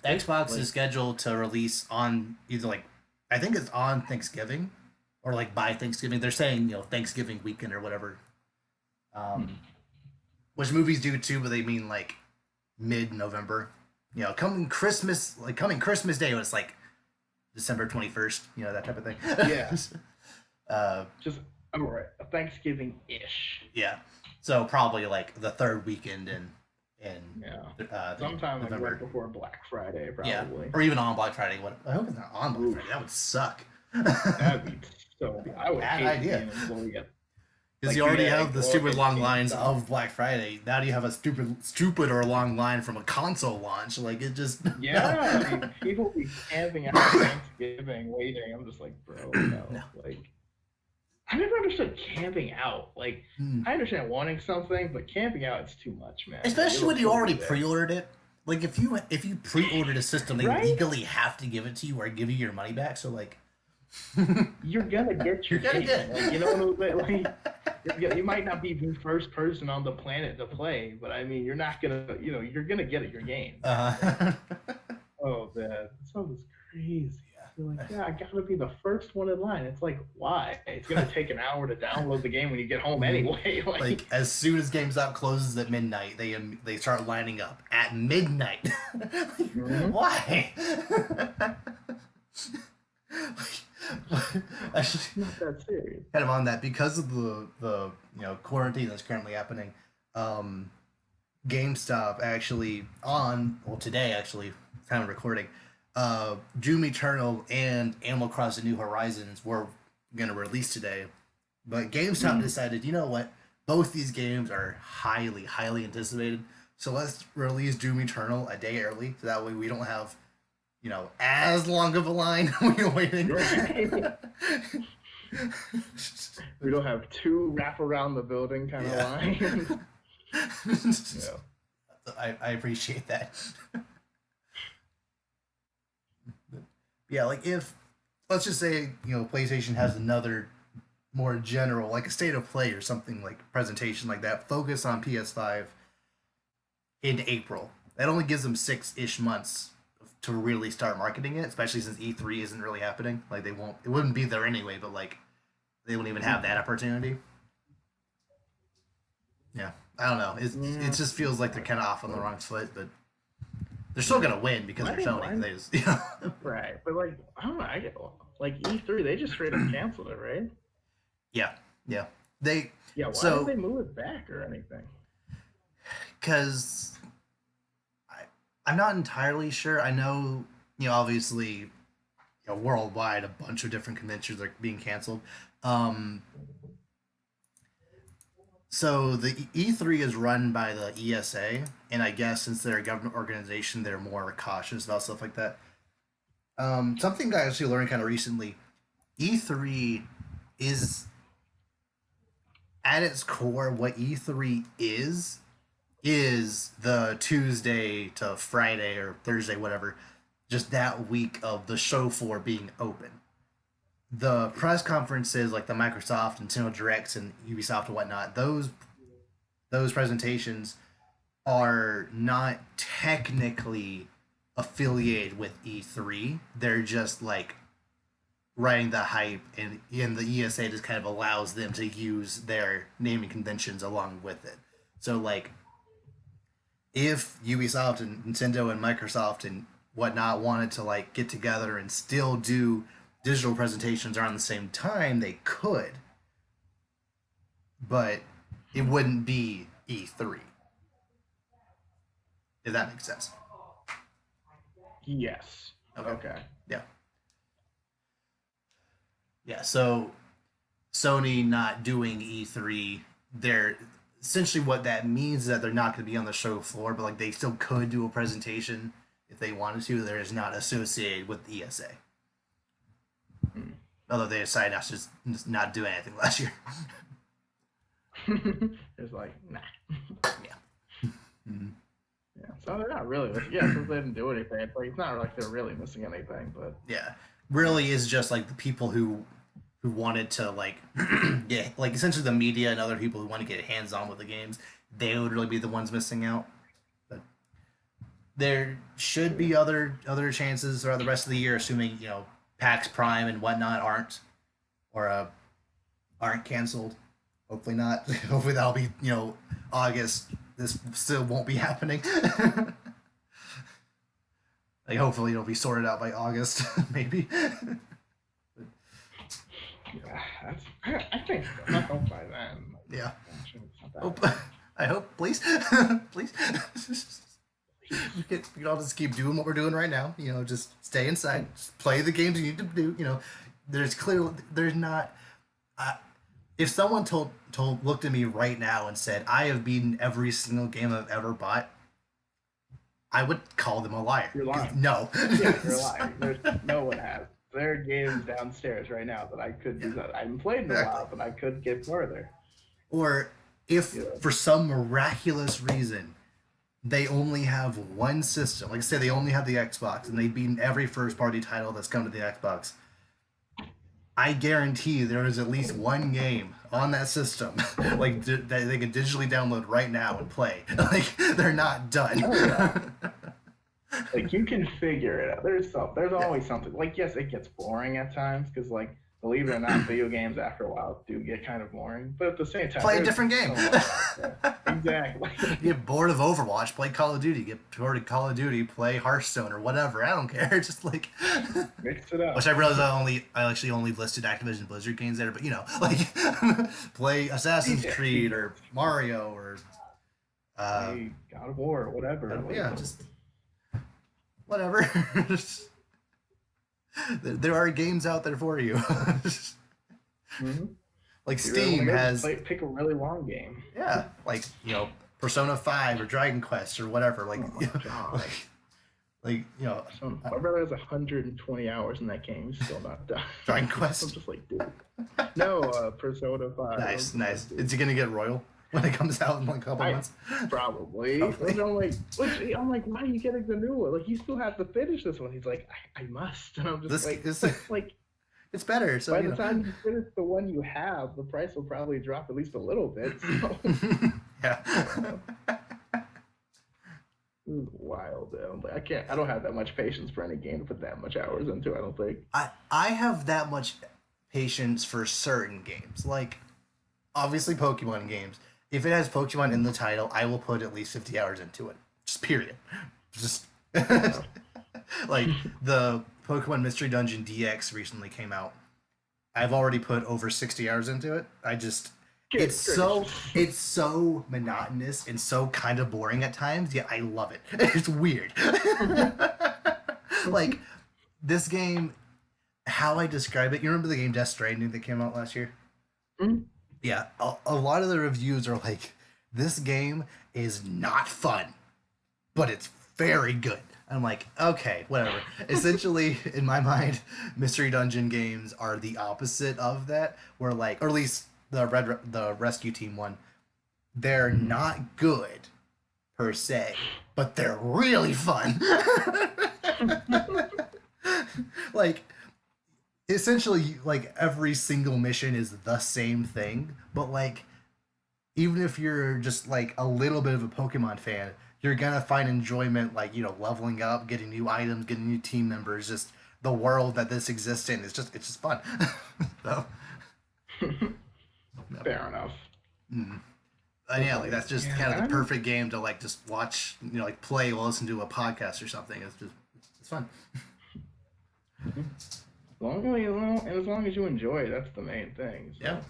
Xbox Like, is scheduled to release on either like, I think it's on Thanksgiving, or like by Thanksgiving. They're saying Thanksgiving weekend or whatever. Which movies do too, but they mean like mid-November. Coming Christmas Day when it's like December 21st. That type of thing. Yeah. Just Thanksgiving ish. Yeah. So probably like the third weekend in sometime like November. right before Black Friday, probably. Yeah, or even on Black Friday. I hope it's not on Black Friday. That would suck. That'd be so. I would Bad hate idea. being an employee at Because like, you already yeah, have the well, stupid it's long GameStop. lines of Black Friday. Now do you have a stupid or long line from a console launch? Like it just Yeah, I mean, people be camping out Thanksgiving, waiting. I'm just like, bro, no. No. Like, I never understood camping out. Like, I understand wanting something, but camping out, it's too much, man. Especially when Like, you it'll already kill you pre-ordered it. Like if you pre-ordered a system, they Right? legally have to give it to you or give you your money back. So like, there. You're gonna get your You're gonna game. get it. Like, you know what I'm saying? Like, you might not be the first person on the planet to play, but I mean, you're not gonna, you're gonna get it, your game. uh, Oh, man, that sounds crazy. You're like, yeah, I gotta be the first one in line. It's like, why? It's gonna take an hour to download the game when you get home anyway. Like as soon as GameStop closes at midnight, they start lining up at midnight. Mhm. Why? Actually, It's not that serious. kind of on that because of the quarantine that's currently happening. GameStop actually on well today actually kind of recording. Doom Eternal and Animal Crossing New Horizons were gonna release today, but GameStop decided, you know what? Both these games are highly anticipated. So let's release Doom Eternal a day early, so that way we don't have, as long of a line when you're waiting. Right. We don't have two wrap around the building kind of lines. Yeah. I appreciate that. Yeah, like if let's just say PlayStation has another more general like a state of play or something like presentation like that focus on PS5 in April. That only gives them 6-ish months to really start marketing it, especially since E3 isn't really happening. Like it wouldn't be there anyway, but like they wouldn't even have that opportunity. Yeah, I don't know. It Yeah. just feels like they're kind of off on the wrong foot, but they're still gonna win because I they're think Sony. mine, They just right. But like, I don't know. I get like E3, they just straight up canceled it, right? yeah, yeah. They Yeah. Why did so they move it back or anything? because I'm not entirely sure. I know obviously worldwide a bunch of different conventions are being canceled. Um, so the E3 is run by the ESA, and I guess since they're a government organization, they're more cautious about stuff like that. Something I actually learned kind of recently: E3 is at its core what E3 is the Tuesday to Friday or Thursday, whatever, just that week of the show floor being open. The press conferences, like the Microsoft and Nintendo Directs and Ubisoft and whatnot, those presentations are not technically affiliated with E3. They're just like riding the hype, and the ESA just kind of allows them to use their naming conventions along with it. So like if Ubisoft and Nintendo and Microsoft and whatnot wanted to like get together and still do digital presentations around the same time, they could, but it wouldn't be E3. If that makes sense. Yes. Okay. Okay. Yeah. Yeah. So Sony not doing E3, they're essentially what that means is that they're not going to be on the show floor, but like they still could do a presentation if they wanted to. They're just not associated with the ESA. Hmm. Although they decided not to just not do anything last year. It's like, nah. Yeah. Mm-hmm. Yeah. So they're not really. Yeah, since they didn't do anything, it's not like they're really missing anything. But Yeah. Really is just like the people who wanted to like yeah, like essentially the media and other people who want to get hands on with the games, they would really be the ones missing out. But there should be other chances throughout the rest of the year, assuming PAX Prime and whatnot or aren't canceled. Hopefully not. Hopefully that'll be August. This still won't be happening. Like hopefully it'll be sorted out by August, maybe. yeah, I think so. I hope by then. Yeah. Gosh, it's not that Hope. bad. I hope, please, please. We can all just keep doing what we're doing right now. Just stay inside, just play the games you need to do. There's not. If someone looked at me right now and said I have beaten every single game I've ever bought, I would call them a liar. You're lying. No. Yeah, you're lying. There's no one has. There are games downstairs right now that I could do that. I haven't played in a while, but I could get further. Or if Yeah. for some miraculous reason they only have one system, like I say they only have the Xbox and they've beaten every first party title that's come to the Xbox, I guarantee there is at least one game on that system like that they can digitally download right now and play. Like they're not done. Oh, yeah. Like you can figure it out. There's Yeah. always something. Like yes, it gets boring at times because like believe it or not, video games after a while do get kind of boring. But at the same time, Play a there's different game. so much out there. Exactly. Get bored of Overwatch, play Call of Duty. Get bored of Call of Duty, play Hearthstone or whatever. I don't care. Just like, Mix it which up. I realize I actually only listed Activision Blizzard games there, but like play Assassin's Creed or Mario or uh, Play God of War or whatever. yeah, just whatever. There are games out there for you. Mm-hmm. Like You really want Steam to go, just has, pick a really long game. yeah, like Persona 5 or Dragon Quest or whatever. Like, Oh my god. like My brother has 120 hours in that game. He's still not done. Dragon I'm Quest. just like, dude. No, Persona 5. Nice, I'm nice. like, dude. Is he gonna get royal when it comes out in like a couple months? Probably. Probably. I'm like, why are you getting the new one? Like, you still have to finish this one. He's like, I must. And I'm just This like, is like, it's better. So by the time you finish the one you have, the price will probably drop at least a little bit. So, yeah. wild. Like, I don't have that much patience for any game to put that much hours into. I don't think. I have that much patience for certain games, like obviously Pokemon games. If it has Pokemon in the title, I will put at least 50 hours into it. Just period. Just like the Pokemon Mystery Dungeon DX recently came out. I've already put over 60 hours into it. Good It's so monotonous and so kind of boring at times. Yeah, I love it. It's weird. Like this game, how I describe it. You remember the game Death Stranding that came out last year? Mhm. Yeah, a lot of the reviews are like, this game is not fun, but it's very good. I'm like, okay, whatever. Essentially, in my mind, Mystery Dungeon games are the opposite of that. Where like, or at least the Rescue Team one, they're not good per se, but they're really fun. Like essentially, like every single mission is the same thing, but like even if you're just like a little bit of a Pokemon fan, you're gonna find enjoyment like leveling up, getting new items, getting new team members. Just the world that this exists in is just fun. So no. Fair enough. Mm. Yeah, like that's just kind of the perfect game to like just watch, like play or listen to a podcast or something. It's fun. As long as you enjoy it, that's the main thing. So. Yeah.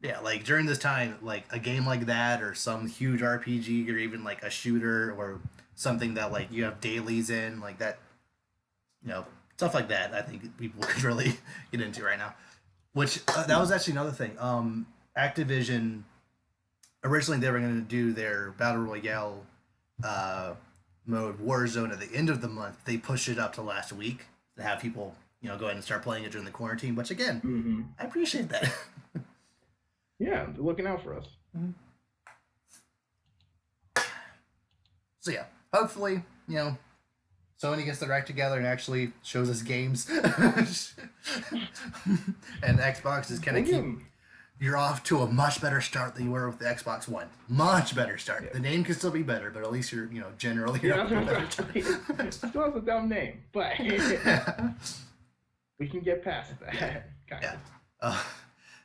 Yeah, like during this time, like a game like that, or some huge RPG, or even like a shooter, or something that like you have dailies in, like that, stuff like that. I think people could really get into right now. Which that was actually another thing. Activision originally they were going to do their battle royale mode Warzone at the end of the month. They pushed it up to last week to have people go ahead and start playing it during the quarantine. Which again, I appreciate that. Yeah, they're looking out for us. Mm-hmm. So yeah, hopefully, Sony gets their act together and actually shows us games. And Xbox is kind of you're off to a much better start than you were with the Xbox One. Much better start. Yeah. The name can still be better, but at least you're, generally yeah, it still has a dumb name, but we can get past that. Yeah.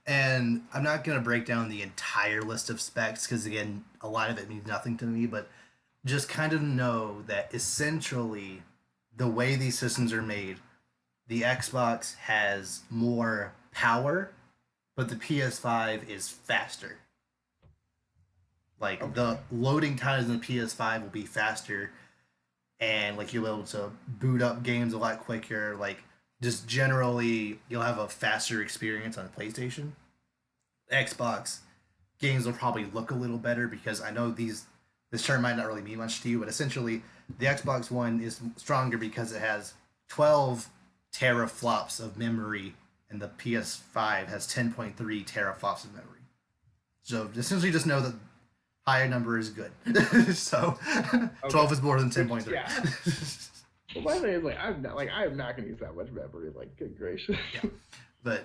And I'm not going to break down the entire list of specs because, again, a lot of it means nothing to me, but just kind of know that essentially the way these systems are made, the Xbox has more power, but the PS5 is faster. Like, the loading times in the PS5 will be faster, and, like, you'll be able to boot up games a lot quicker, like, just generally you'll have a faster experience on the PlayStation. Xbox games will probably look a little better because I know this term might not really mean much to you, but essentially the Xbox One is stronger because it has 12 teraflops of memory and the PS5 has 10.3 teraflops of memory. So essentially just know that higher number is good. So 12 is more than 10.3. Yeah. Well, my thing is I'm not gonna use that much memory. Like, good gracious. Yeah. But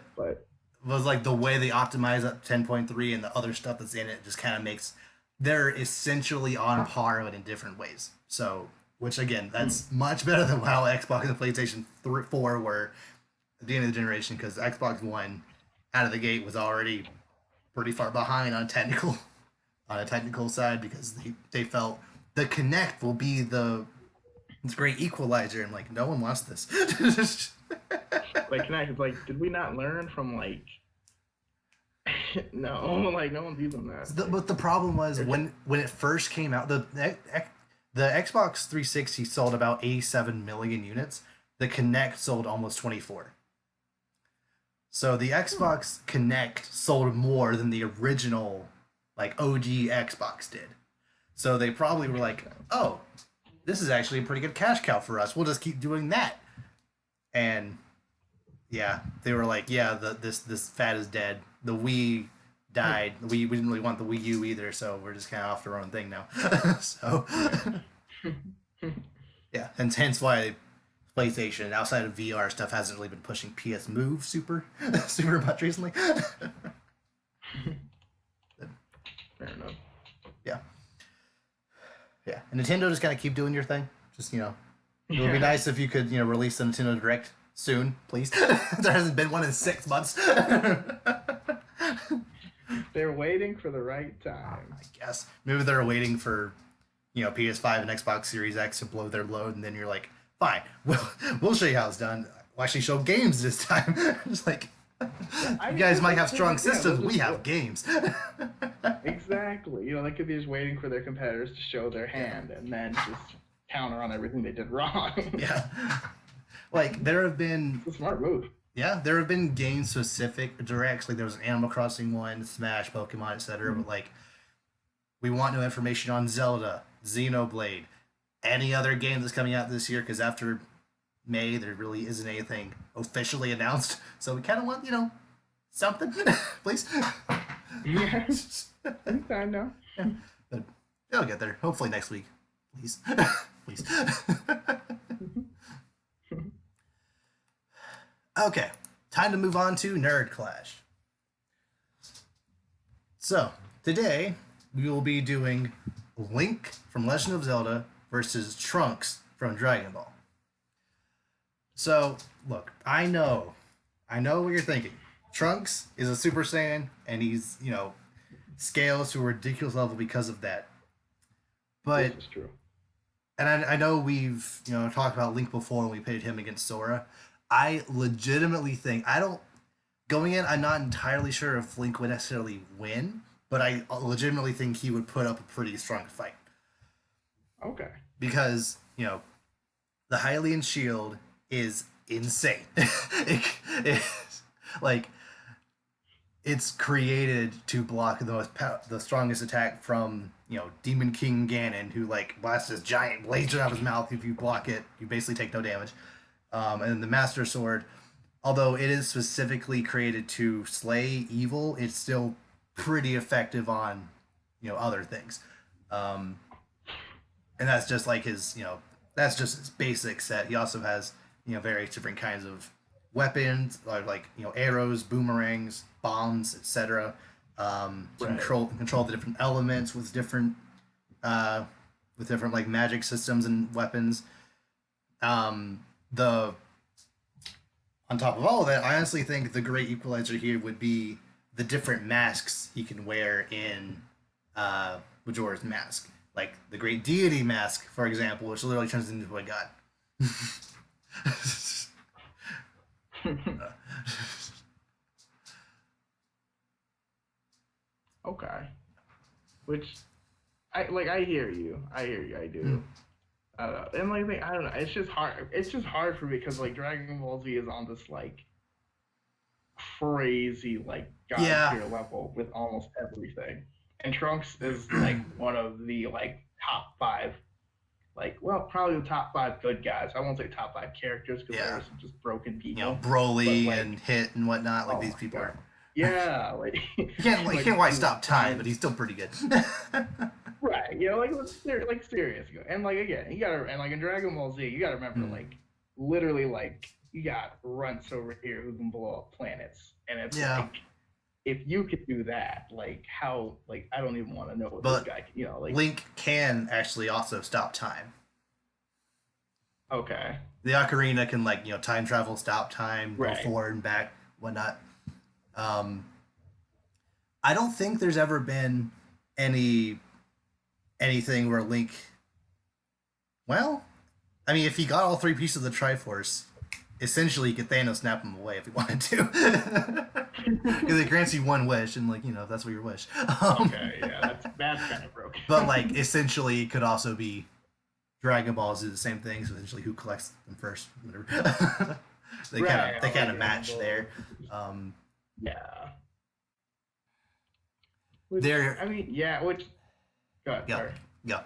was like the way they optimize up 10.3 and the other stuff that's in it just kind of makes they're essentially on par but in different ways. So which again, that's much better than how Xbox and the PlayStation 4 were at the end of the generation, because Xbox One out of the gate was already pretty far behind on a technical side, because they felt the Connect will be the this great equalizer, and like no one wants this. Like, did we not learn from like? No, like no one's using that. But the problem was when it first came out, the Xbox 360 sold about 87 million units. The Kinect sold almost 24. So the Xbox Kinect sold more than the original, like OG Xbox did. So they probably were like, "Oh, this is actually a pretty good cash cow for us. We'll just keep doing that." And yeah, they were like, "Yeah, this fad is dead. The Wii died. We didn't really want the Wii U either, so we're just kind of off to our own thing now." So yeah, and hence why PlayStation outside of VR stuff hasn't really been pushing PS Move super much recently. Fair enough. Yeah. Yeah. And Nintendo just kind of keep doing your thing. Just, it would be nice if you could, release the Nintendo Direct soon, please. There hasn't been one in 6 months. They're waiting for the right time. I guess. Maybe they're waiting for, PS5 and Xbox Series X to blow their load, and then you're like, fine, we'll show you how it's done. We'll actually show games this time. Just like, you guys might have strong systems, we have games. Exactly. They could be just waiting for their competitors to show their hand and then just counter on everything they did wrong. Yeah. Like, there have been... It's a smart move. Yeah, there have been game-specific directs. Like, there was an Animal Crossing one, Smash, Pokemon, etc. But, like, we want new information on Zelda, Xenoblade, any other game that's coming out this year, because after May, there really isn't anything officially announced. So we kind of want, something, please. Yeah. I know. Yeah. But it'll get there. Hopefully next week. Please. Please. Okay. Time to move on to Nerd Clash. So, today, we will be doing Link from Legend of Zelda versus Trunks from Dragon Ball. So, look, I know what you're thinking. Trunks is a Super Saiyan, and he's, scales to a ridiculous level because of that. But, this is true. And I know we've, talked about Link before when we pitted him against Sora. I legitimately think, going in, I'm not entirely sure if Link would necessarily win, but I legitimately think he would put up a pretty strong fight. Okay. Because, the Hylian shield is insane. It's created to block the strongest attack from, Demon King Ganon, who, blasts this giant laser out of his mouth. If you block it, you basically take no damage. And the Master Sword, although it is specifically created to slay evil, it's still pretty effective on, other things. And that's just that's just his basic set. He also has, various different kinds of weapons, like arrows, boomerangs, bombs, etc. Right. Control the different elements with different magic systems and weapons. On top of all of that, I honestly think the great equalizer here would be the different masks he can wear in Majora's Mask. Like the Great Deity Mask, for example, which literally turns into a god. Okay. Which, I hear you. I do. And I don't know. It's just hard. It's just hard for me because Dragon Ball Z is on this crazy god tier level with almost everything, and Trunks is one of the top 5, probably the top 5 good guys. I won't say top 5 characters because there are some just broken people. Broly and Hit and whatnot. These people are. Yeah, you can't quite stop time, but he's still pretty good. Right, serious. And again, you gotta, and in Dragon Ball Z, you gotta remember, literally, you got runts over here who can blow up planets, and it's if you could do that, how, I don't even want to know what this guy can, Link can actually also stop time. Okay. The ocarina can like time travel, stop time, go Right. forward and back, whatnot. Um, I don't think there's ever been any anything where Link. Well, I mean, if he got all three pieces of the Triforce, essentially he could Thanos snap him away if he wanted to. Because it grants you one wish, and like that's what your wish. Okay. Yeah, that's kind of broken. But like essentially, it could also be Dragon Balls do the same thing. So essentially, who collects them first? Whatever. Right. They kind Like of match there. Um, yeah. Which they're I mean, yeah. Which. God, yeah sorry. yeah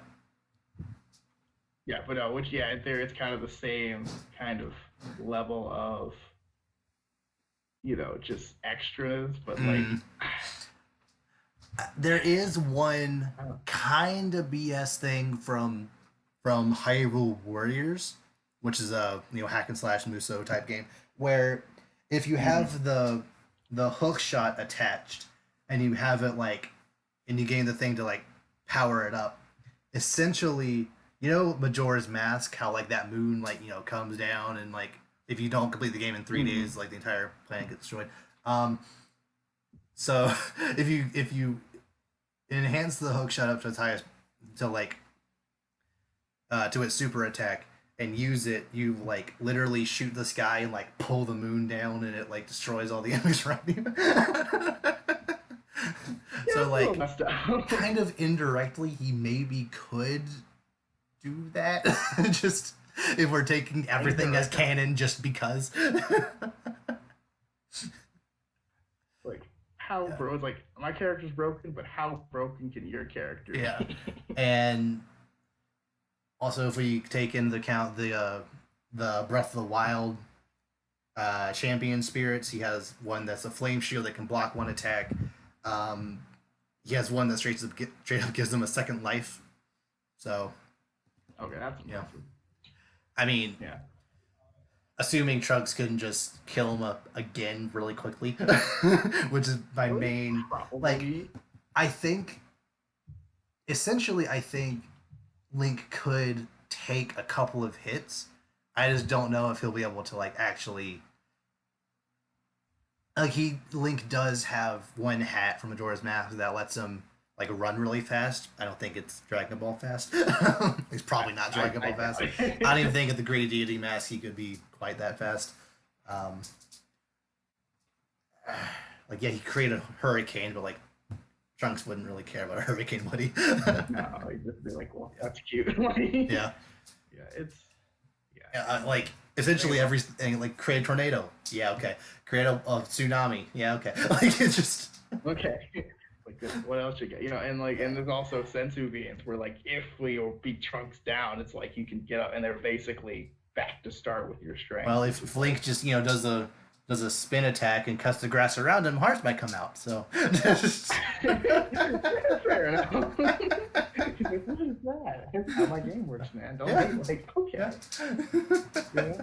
Yeah, but no. Which yeah, there it's kind of the same kind of level of just extras, but like. mm. There is one I don't. kind of BS thing from Hyrule Warriors, which is a hack and slash Muso type game, where if you Mhm. have the hook shot attached and you have it like and you gain the thing to like power it up, essentially Majora's Mask, how like that moon like comes down and like if you don't complete the game in 3 days, Mhm. like the entire planet gets destroyed. Um, so if you enhance the hook shot up to its highest to like to its super attack and use it, you like literally shoot the sky and like pull the moon down and it like destroys all the enemies around you. Yeah, So it's a little like messed up. kind of indirectly he maybe could do that. Just if we're taking everything as Indirectly. canon just because. Like how Yeah. bro? It's like my character's broken, but how broken can your character Yeah. be? And also if we take into account the Breath of the Wild champion spirits. He has one that's a flame shield that can block one attack. Um, he has one that straight up gives him a second life. So Okay, that's yeah, impressive. I mean, Yeah. assuming Trunks can just kill him up again really quickly, which is my main like. Probably. I think essentially, I think Link could take a couple of hits. I just don't know if he'll be able to like actually like he Link does have one hat from Majora's Mask that lets him like run really fast. I don't think it's Dragon Ball fast. It's probably not Dragon I Ball doubt fast. I don't even it. think at the Great Deity Mask he could be quite that fast. Um, like yeah, he created a hurricane, but like Trunks wouldn't really care about a hurricane, would he? No, he'd just be like, well, Yeah, that's cute. Like, yeah, yeah, it's yeah. yeah. Like They essentially love everything, like create a tornado. Yeah, okay. Create a tsunami. Yeah, okay. Like it's just okay. Like what else you get? And like yeah. and there's also sensu beans where like if we or beat Trunks down, it's like you can get up and they're basically back to start with your strength, Well, which if is like Link just does a spin attack and cuts the grass around him, hearts might come out. So fair enough. He's like, what is that? That's how my game works, man. Don't yeah, be like, yeah, okay. Yeah.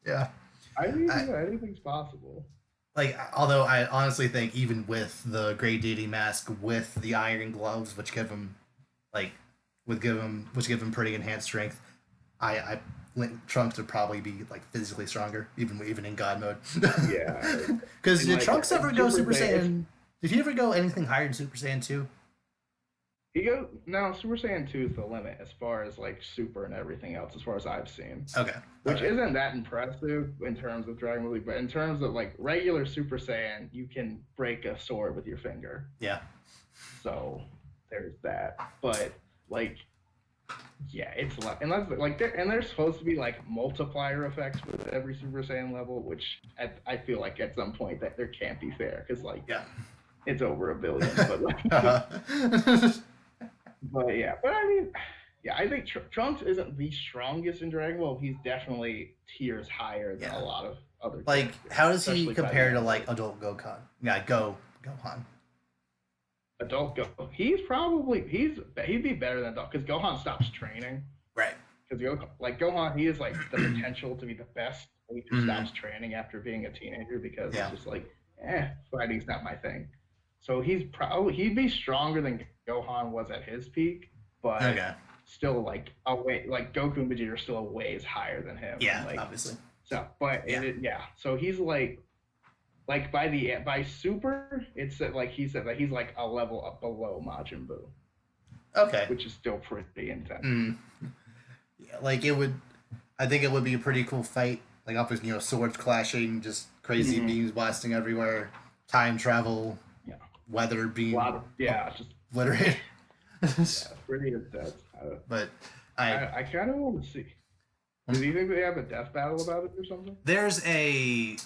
yeah. I mean, I, anything's possible. like, although I honestly think even with the Great Deity Mask, with the Iron Gloves, which give him like, which give him pretty enhanced strength, I Trunks would probably be like physically stronger, even in God mode. Yeah. Because And did like Trunks ever it's go Super Super Saiyan. Saiyan? Did he ever go anything higher than Super Saiyan 2? He goes now. Super Saiyan 2 is the limit as far as like Super and everything else, as far as I've seen. Okay, Which okay, isn't that impressive in terms of Dragon Ball, but in terms of like regular Super Saiyan, you can break a sword with your finger. yeah, So there's that. But like, yeah, it's a lot. Unless like there's supposed to be like multiplier effects with every Super Saiyan level, which I feel like at some point that there can't be fair because like yeah. it's over a billion. But like, Uh-huh. but yeah, but I mean, yeah, I think Trunks isn't the strongest in Dragon Ball. He's definitely tiers higher than a Yeah. lot of other Like, characters, how does he especially by the compare to end. like adult Gohan? Yeah, Gohan. Adult Go, he'd be better than adult because Gohan stops training. Right. Because like Gohan, he is like the potential to be the best. He just Hmm. stops training after being a teenager because it's Yeah. just like, fighting's not my thing. So he'd be stronger than Gohan was at his peak, but Okay. still like a way like Goku and Vegeta are still a ways higher than him, and Yeah, like obviously. so. But Yeah. yeah, so he's like by Super, it's like he said that he's like a level up below Majin Buu, Okay. which is still pretty intense. Mm. Yeah, like it would. I think it would be a pretty cool fight. Like obviously, swords clashing, just crazy Mm-hmm. beams blasting everywhere, time travel, Yeah, weather a being lot of just obliterated. yeah, pretty intense. But I I kind of want to see. Do you think they have a death battle about it or something? there's a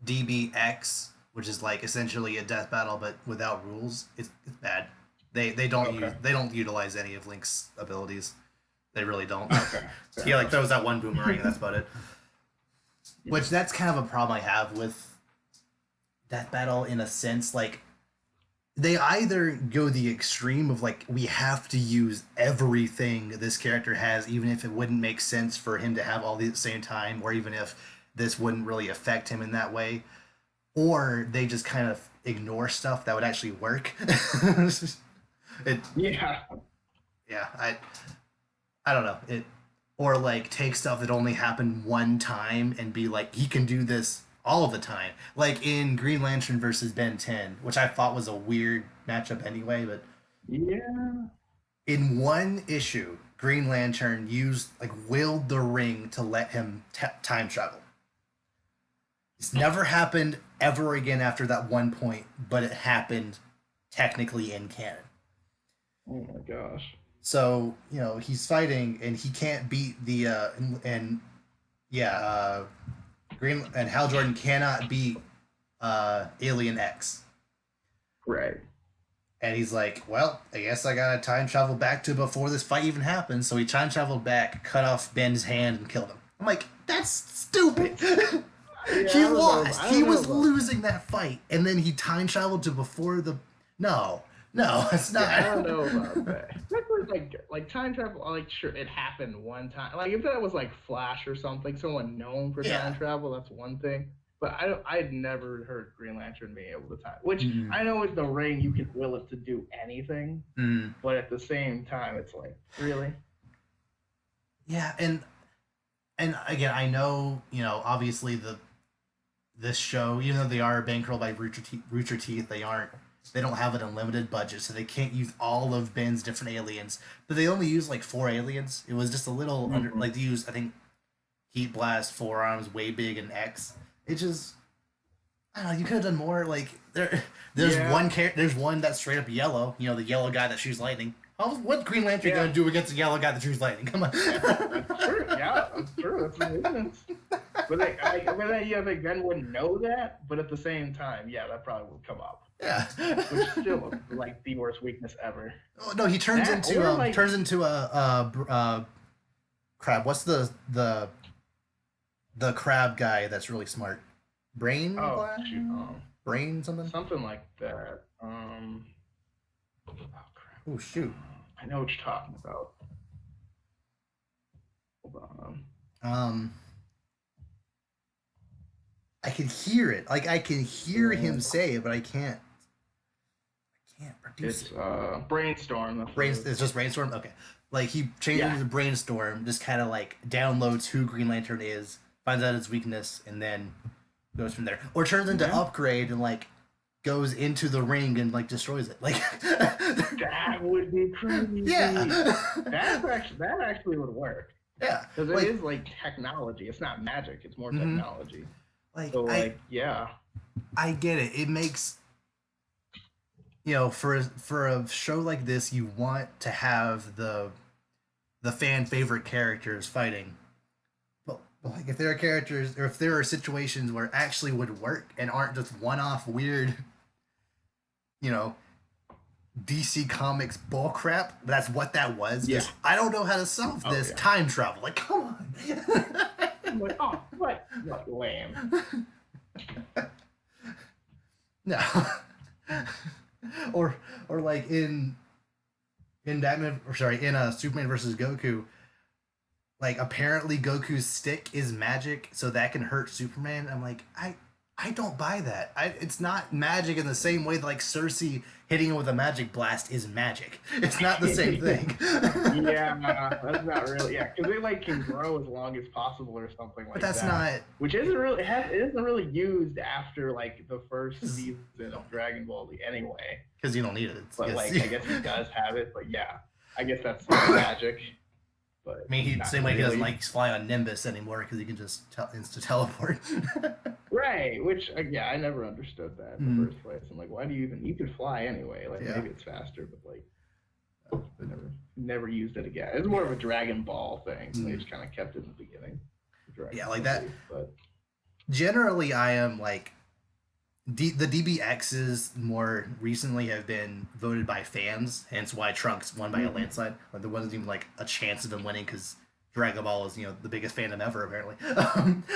DBX, which is like essentially a death battle but without rules. It's bad. Okay. They don't utilize any of Link's abilities. They really don't. Okay. Fair He like enough. throws that one boomerang and that's about it. Which that's kind of a problem I have with Death Battle in a sense. Like they either go the extreme of like we have to use everything this character has, even if it wouldn't make sense for him to have all these at the same time, or even if this wouldn't really affect him in that way, or they just kind of ignore stuff that would actually work. it Yeah. yeah, I don't know. It or like take stuff that only happened one time and be like he can do this all of the time. Like in Green Lantern versus Ben 10, which I thought was a weird matchup anyway, but Yeah. in one issue, Green Lantern used like willed the ring to let him time travel. It's never happened ever again after that one point, but it happened technically in canon. Oh my gosh. So he's fighting and he can't beat the and yeah Green and Hal Jordan cannot beat Alien X, Right. and he's like, well, I guess I gotta time travel back to before this fight even happened. So he time traveled back, cut off Ben's hand, and killed him. I'm like, that's stupid. Yeah, He I don't know. lost. I He don't know was about. losing that fight, and then he time traveled to before the. No, no, it's Yeah, I don't not. know about that. Especially like time travel. Like sure, it happened one time. Like if that was like Flash or something, someone known for time Yeah. travel, that's one thing. But I don't. I'd never heard Green Lantern being able to time. Which Mm-mm. I know with the ring you can will it to do anything, Mm. but at the same time, it's like really. Yeah, and again, I know obviously this show, even though they are bankrolled by Rooster Teeth, they don't have an unlimited budget, so they can't use all of Ben's different aliens. But they only use like four aliens. It was just a little under Mm-hmm. like they used I think Heat Blast, Forearms, Way Big, and X. It just I don't know. You could have done more. Like Yeah. there's one that's straight up yellow. The yellow guy that shoots lightning. What's Green Lantern Yeah. gonna do against the yellow guy that shoots lightning? Come on. That's true. Yeah, that's true. That's his weakness. But then, yeah, they then wouldn't know that. But at the same time, yeah, that probably would come up. Yeah. Which still like the worst weakness ever. Oh, no, he That or like turns into a crab. What's the crab guy that's really smart? Brain oh shoot, brain something. something like that. Oh crap. Oh shoot. I know what you're talking about. Hold on. Um, I can hear it. Like I can hear him say it, but I can't. I can't produce It's it. brainstorm. It's just brainstorm. Okay, like he changes Yeah. into brainstorm, just kind of like downloads who Green Lantern is, finds out his weakness, and then goes from there. Or turns into Yeah. upgrade and like goes into the ring and like destroys it. Like That would be crazy. yeah, That actually would work yeah. because it Like is like technology. It's not magic. It's more Mhm. technology. like So like yeah. I get it. It makes for a show like this, you want to have the fan favorite characters fighting. But like if there are characters or if there are situations where it actually would work and aren't just one off weird, you know, DC Comics bullcrap. That's what that was. Yeah. Just I don't know how to solve Oh this yeah. time travel. Like, come on. I'm like, oh, what lame. No. or like in Batman or sorry, in Superman versus Goku, like apparently Goku's stick is magic, so that can hurt Superman. I'm like, I don't buy that. It's not magic in the same way that like Cersei hitting him with a magic blast is magic. It's not the same thing. Yeah, that's not really, yeah, because they like can grow as long as possible or something But like that's that, not which isn't really it isn't really used after like the first season of Dragon Ball Z anyway. because you don't need it. But It's, like I guess he does have it, but yeah, I guess that's still magic, I but mean, not same way he doesn't really. like fly on Nimbus anymore because he can just insta teleport. Right, which yeah, I never understood that in the Mm, first place. I'm like, why do you even you could fly anyway? Like yeah, maybe it's faster, but like never used it again. It's more of a Dragon Ball thing. They mm, just kind of kept it in the beginning, yeah, Dragon like Ball that. Z. But Generally, I am like the DBXs more recently have been voted by fans, hence why Trunks won by a mm, landslide. Like there wasn't even like a chance of him winning because Dragon Ball is the biggest fandom ever apparently.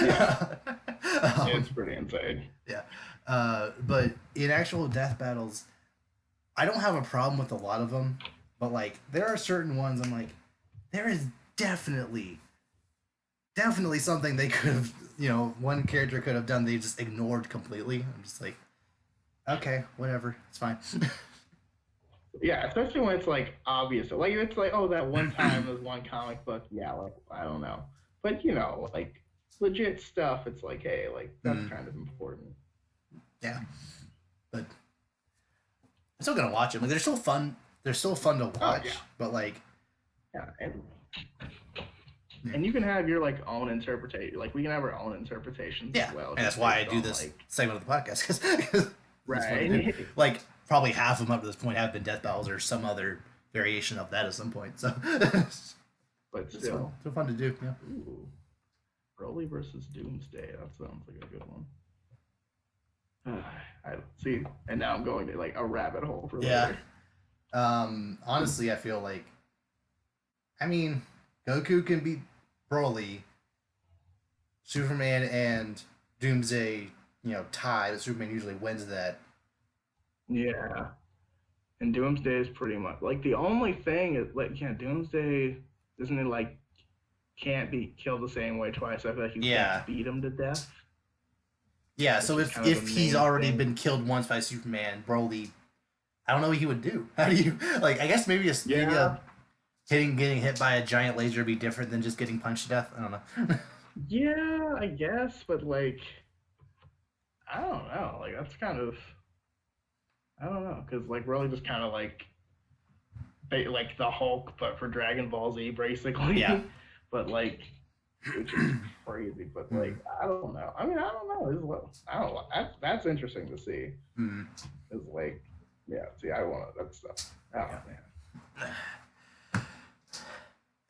yeah, it's um, pretty insane. yeah, but in actual death battles, I don't have a problem with a lot of them, but like there are certain ones I'm like, there is definitely something they could have, one character could have done they just ignored completely. I'm just like, okay, whatever, it's fine. Yeah, especially when it's like obvious. Like it's like, oh, that one time there's one comic book. Yeah, like I don't know, but like legit stuff. It's like, hey, like that's Mm, kind of important. yeah, but I'm still gonna watch them. Like they're still fun. They're still fun to Oh yeah, watch, but like, yeah, yeah, and you can have your like own interpretation. Like we can have our own interpretations as yeah. well, And that's just why I based do on this like segment of the podcast because it's fun to do. right. Like probably half of them up to this point have been death battles or some other variation of that at some point. So But it's fun. still, It's fun to do. Yeah. ooh, Broly versus Doomsday. That sounds like a good one. I see, and now I'm going to like a rabbit hole for Yeah. later. Honestly, I feel like, I mean, Goku can beat Broly. Superman and Doomsday, tie. But Superman usually wins that. Yeah, and Doomsday is pretty much like the only thing is like yeah, Doomsday isn't it like can't be killed the same way twice. I feel like you Yeah. can't beat him to death, Yeah. which So is if kind of the if he's main already thing. been killed once by Superman, Broly, I don't know what he would do. How do you like? I guess maybe a Yeah, getting hit by a giant laser would be different than just getting punched to death. I don't know. yeah, I guess, but like I don't know, like that's kind of I don't know, because like really just kind of like like the Hulk, but for Dragon Ball Z, Yeah. basically. But like, which is crazy. But Mm, like, I don't know. I mean, I don't know. This is what I don't know. That's interesting to see. mm, Is like, yeah. See, I want that stuff. Oh yeah. man.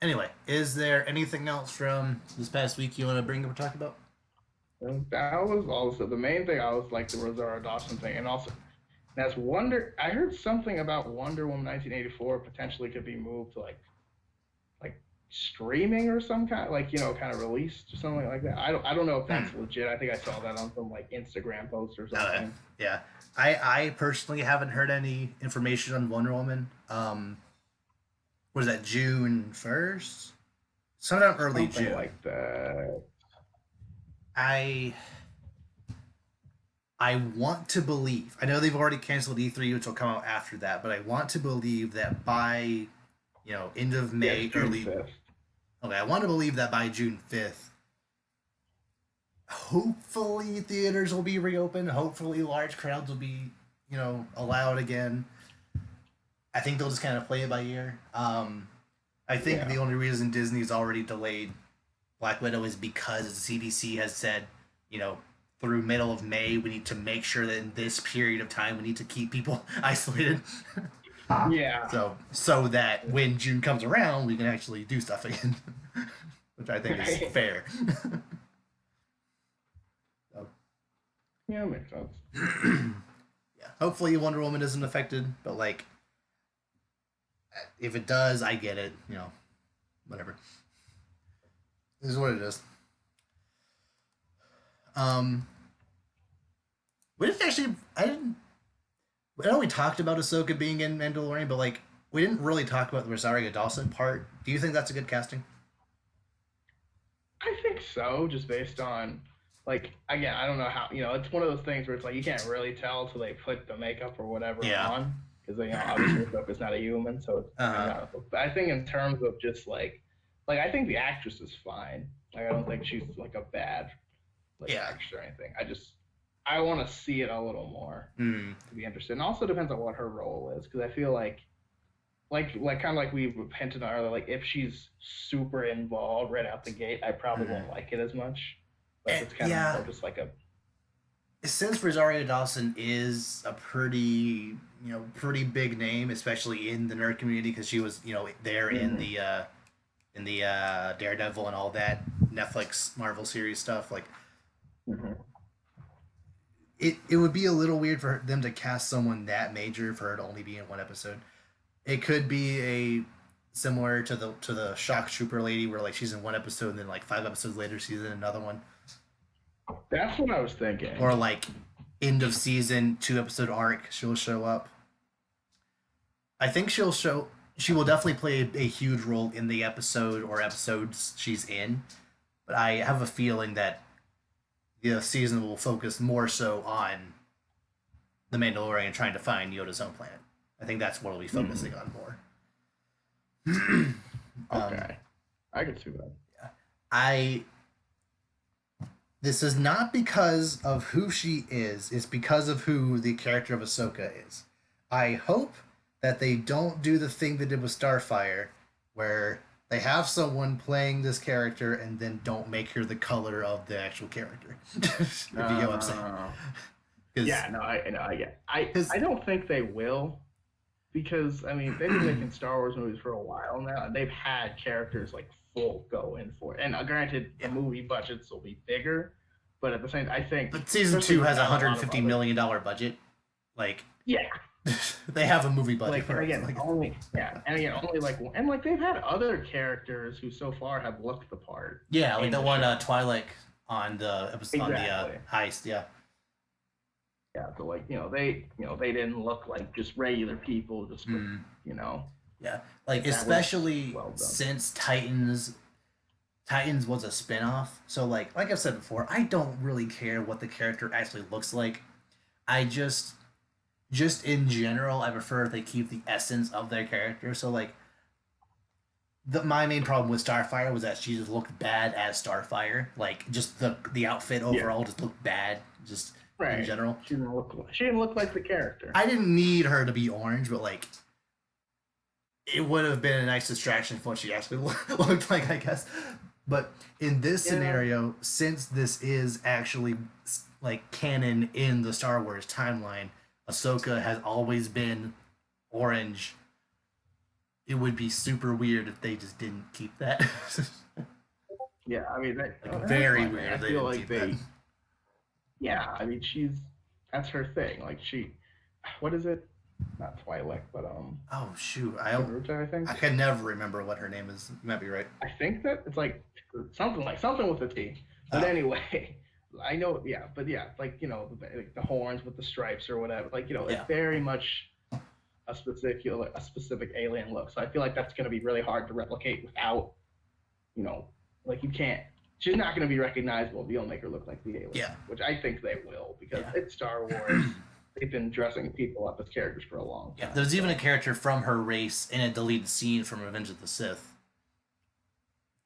Anyway, is there anything else from this past week you want to bring up or talk about? And that was also the main thing. I was like the Rosario Dawson thing, and also that's Wonder. I heard something about Wonder Woman 1984 potentially could be moved to like streaming or some kind like kind of released or something like that. I don't know if Hmm. that's legit. I think I saw that on some like Instagram post or Okay. something. Yeah. I personally haven't heard any information on Wonder Woman. Was that June 1st? Sometime early Something June. like that. I I want to believe. I know they've already canceled E3, which will come out after that, but I want to believe that by end of Yeah, it's May, June early. 5th. Okay, I want to believe that by June 5th, hopefully theaters will be reopened. Hopefully large crowds will be allowed again. I think they'll just kind of play it by ear. I think Yeah. the only reason Disney's already delayed Black Widow is because the CDC has said, you know, through middle of May, we need to make sure that in this period of time, we need to keep people isolated. Yeah. So that when June comes around, we can actually do stuff again, which I think is Right. fair. So, Yeah, makes sense. yeah, hopefully Wonder Woman isn't affected, but like, if it does, I get it. Whatever. This is what it is. Um, we didn't actually. I didn't. I know we talked about Ahsoka being in Mandalorian, but like we didn't really talk about the Rosario Dawson part. Do you think that's a good casting? I think so, just based on like again, I don't know how it's one of those things where it's like you can't really tell till they put the makeup or whatever Yeah. on because obviously Ahsoka's not a human, so it's kind Uh-huh. of. But I think in terms of just like I think the actress is fine. Like I don't think she's like a bad like Yeah. actress or anything. I want to see it a little more Mm. to be interested. And also depends on what her role is because I feel like kind of like we hinted on earlier, like if she's super involved right out the gate, I probably Mm. won't like it as much. But if it's kind of Yeah. more just like a Since Rosario Dawson is a pretty, pretty big name, especially in the nerd community, because she was, there mm-hmm, in the Daredevil and all that Netflix Marvel series stuff. Like mm-hmm. it would be a little weird for them to cast someone that major for her to only be in one episode. It could be a similar to the shock trooper lady where like she's in one episode and then like 5 episodes later she's in another one, That's what I was thinking. or like end of season 2 episode arc she'll show up. I think she will definitely play a huge role in the episode or episodes she's in, but I have a feeling that the season will focus more so on the Mandalorian trying to find Yoda's own planet. I think that's what we'll be focusing Mm-hmm. on more. um, Okay, I can see that. I This is not because of who she is, it's because of who the character of Ahsoka is. I hope that they don't do the thing they did with Starfire, where they have someone playing this character and then don't make her the color of the actual character. If you get what I'm saying. Yeah, no, I get. I don't think they will because I mean they've been making Star Wars movies for a while now, and they've had characters like full go in for it. And granted, the movie budgets will be bigger, but at the same, I think. But season Especially 2 has a without a lot of $150 million budget. Like, Yeah, they have a movie budget like for and it. again, Like, only like and like they've had other characters who so far have looked the part. yeah, like in the the one show. Twilight on the episode on the Exactly. heist. Yeah, Yeah, so like they didn't look like just regular people, just with, mm, you know yeah. Like that was especially well done. since Titans was a spinoff. So like I've said before, I don't really care what the character actually looks like. I just in general, I prefer if they keep the essence of their character. So like my main problem with Starfire was that she just looked bad as Starfire. Like just the outfit Yeah, overall just looked bad, just in right. general. She didn't look like the character. I didn't need her to be orange, but like it would have been a nice distraction for what she actually looked like, I guess. But in this Yeah, scenario, since this is actually like canon in the Star Wars timeline, Ahsoka has always been orange. It would be super weird if they just didn't keep that. yeah. I mean, Like that's very fine, weird man. if I they feel didn't like keep that. they. Yeah, I mean, that's her thing. Like what is it? Not Twilight, but Oh shoot, Saruta, I I think. can never remember what her name is. You might be right. I think that it's like something with a T. But Oh anyway, I know. Yeah, but yeah, like like the horns with the stripes or whatever. Like it's yeah, very much a specific alien look. So I feel like that's going to be really hard to replicate without you know like you can't. She's not going to be recognizable if you don't make her look like the alien, yeah, which I think they will because yeah. it's Star Wars. They've been dressing people up as characters for a long Yeah, time. there's even a So character from her race in a deleted scene from Revenge of the Sith.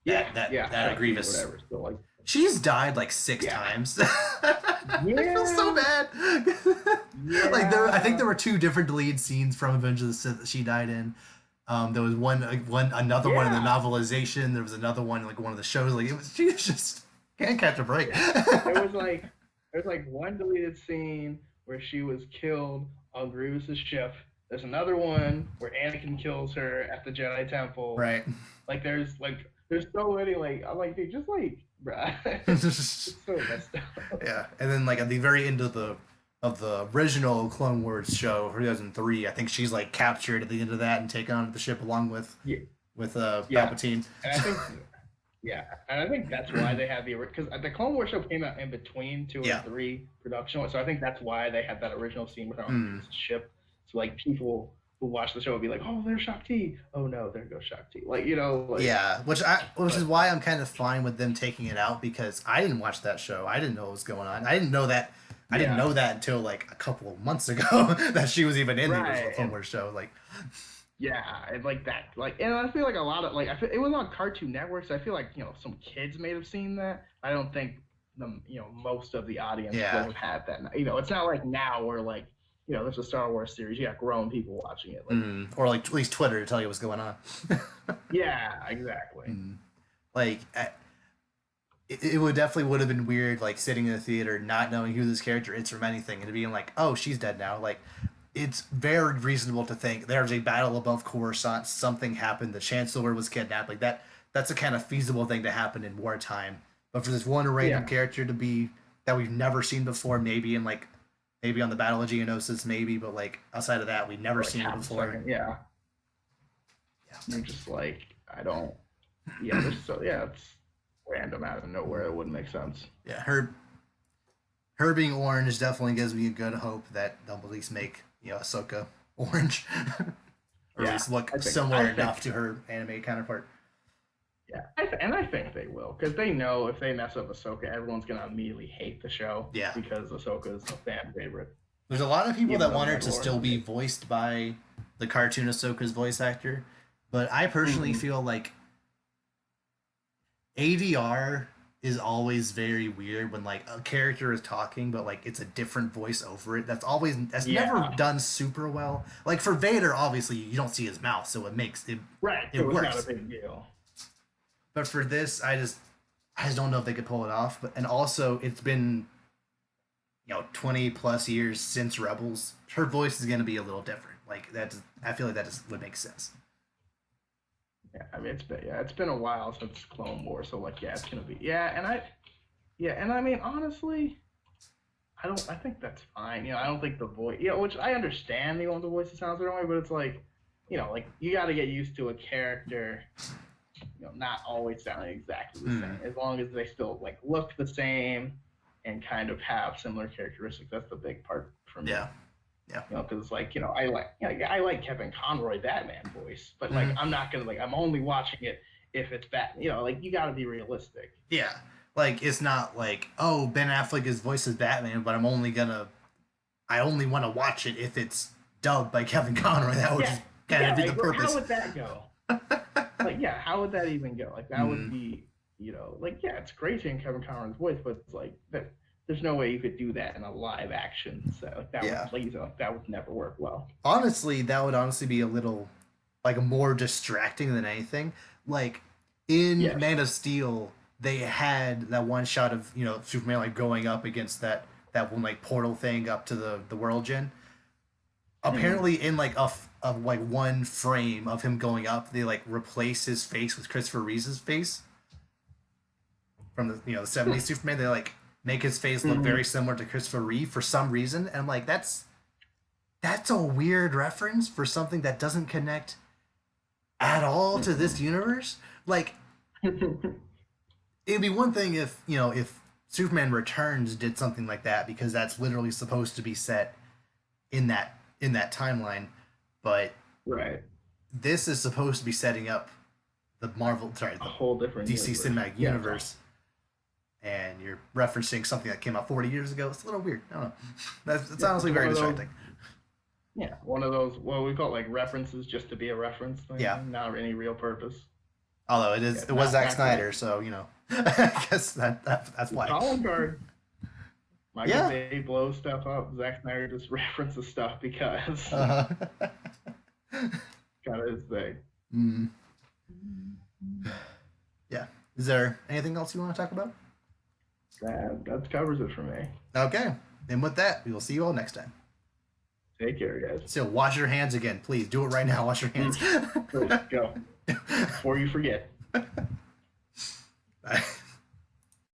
yeah, That Trekkie or Grievous. whatever. So like She's died like 6 times. I feel so yeah, bad. Like I think yeah, there were 2 different deleted scenes from Revenge of the Sith that she died in. There was another one in the yeah. novelization. There was another one like one of the shows. Like she was just can't catch a break. Yeah. There was like one deleted scene where she was killed on Grievous's ship. There's another one where Anakin kills her at the Jedi Temple. Right. Like there's so many I'm like dude just like bruh. It's so messed up. Yeah, and then like at the very end of the original Clone Wars show, 2003, I think she's like captured at the end of that and taken onto the ship along with Yeah, yeah, Palpatine. and I think yeah, and I think that's why they had because the Clone Wars show came out in between 2 and 3 production, so I think that's why they had that original scene with her on Mm. the ship. So like people who watch the show would be like, "Oh, there's Shakti. Oh no, there goes Shakti." Like like Yeah, which is why I'm kind of fine with them taking it out because I didn't watch that show. I didn't know what was going on. I didn't know that. I didn't yeah, know that until like a couple of months ago that she was even in the original right, Clone Wars show. Like, yeah, and like that, like, and I feel like a lot of like it was on Cartoon Network, so I feel like some kids may have seen that. I don't think most of the audience would yeah, have had that. It's not like now where like there's a Star Wars series, you got grown people watching it. Like, or like at least Twitter to tell you what's going on. yeah, exactly. Like, it would definitely would have been weird, like sitting in the theater not knowing who this character is from anything and being like, oh, she's dead now. Like, it's very reasonable to think there's a battle above Coruscant, something happened, the Chancellor was kidnapped. Like that's a kind of feasible thing to happen in wartime. But for this one random Yeah, character to be that we've never seen before, maybe on the Battle of Geonosis, maybe, but like outside of that, we've never for like seen it half a before. second. Yeah, Yeah, you're just like, I don't. Yeah, it's random out of nowhere. It wouldn't make sense. yeah. Her being orange definitely gives me a good hope that they'll at least make Ahsoka orange, or at Yeah, least look I think similar I think enough to her anime counterpart. Yeah, and I think they will because they know if they mess up Ahsoka, everyone's gonna immediately hate the show Yeah, because Ahsoka is a fan favorite, there's a lot of people even that though want her to still be Mandalorian. voiced by the cartoon Ahsoka's voice actor, but I personally Mm-hmm. feel like ADR is always very weird when like a character is talking but like it's a different voice over it. That's never Yeah, done super well. Like for Vader, obviously you don't see his mouth, so right. it So it's not a works. big deal. But for this, I just don't know if they could pull it off. But and also it's been 20 plus years since Rebels. Her voice is gonna be a little different. Like that, I feel like that just would make sense. Yeah, I mean it's been a while since Clone Wars, so like it's gonna be and I mean honestly, I think that's fine. I don't think the voice which I understand want the voice to sound a certain way, but it's like like you got to get used to a character not always sounding exactly the Hmm. same. As long as they still like look the same and kind of have similar characteristics, that's the big part for me. Yeah. Yeah. Because like I like Kevin Conroy Batman voice, but like Hmm. I'm not gonna like I'm only watching it if it's Bat. Like you got to be realistic. Yeah. Like it's not like, oh, Ben Affleck is voice as Batman, but I only want to watch it if it's dubbed by Kevin Conroy. That would Yeah, just kind of yeah. be the Like how purpose. would that go? Like yeah, how would that even go? Like that would Hmm. be like yeah, it's great hearing Kevin Conroy's voice, but it's like that. There's no way you could do that in a live action set. Like that Yeah. would like you said, like, that would never work well. Honestly, that would honestly be a little like more distracting than anything. Like in Yes. Man of Steel, they had that one shot of Superman like going up against that one like portal thing up to the world gen. Mm-hmm. Apparently, in like of like one frame of him going up, they like replace his face with Christopher Reeve's face from the '70s Superman. They like make his face look Mm-hmm. very similar to Christopher Reeve for some reason, and I'm like, that's a weird reference for something that doesn't connect at all to this universe. Like, it'd be one thing if Superman Returns did something like that because that's literally supposed to be set in that timeline, but Right. this is supposed to be setting up A the whole different DC universe. cinematic Yeah. universe, and you're referencing something that came out 40 years ago. It's a little weird. I don't know. It's Yeah. honestly It's very one of those. distracting. Yeah. One of those. Well, we call it like references just to be a reference Yeah. thing, not any real purpose. Although Yeah. it was Not Zack not great. Snyder, so I guess that's why. Colin Card. Michael Yeah. Bay blows stuff up. Zack Snyder just references stuff because Uh, kind of his thing. mm, yeah. Is there anything else you want to talk about? That covers it for me. Okay. And with that, we will see you all next time. Take care, guys. So wash your hands again, please. Do it right now. Wash your hands. Please go before you forget. Bye.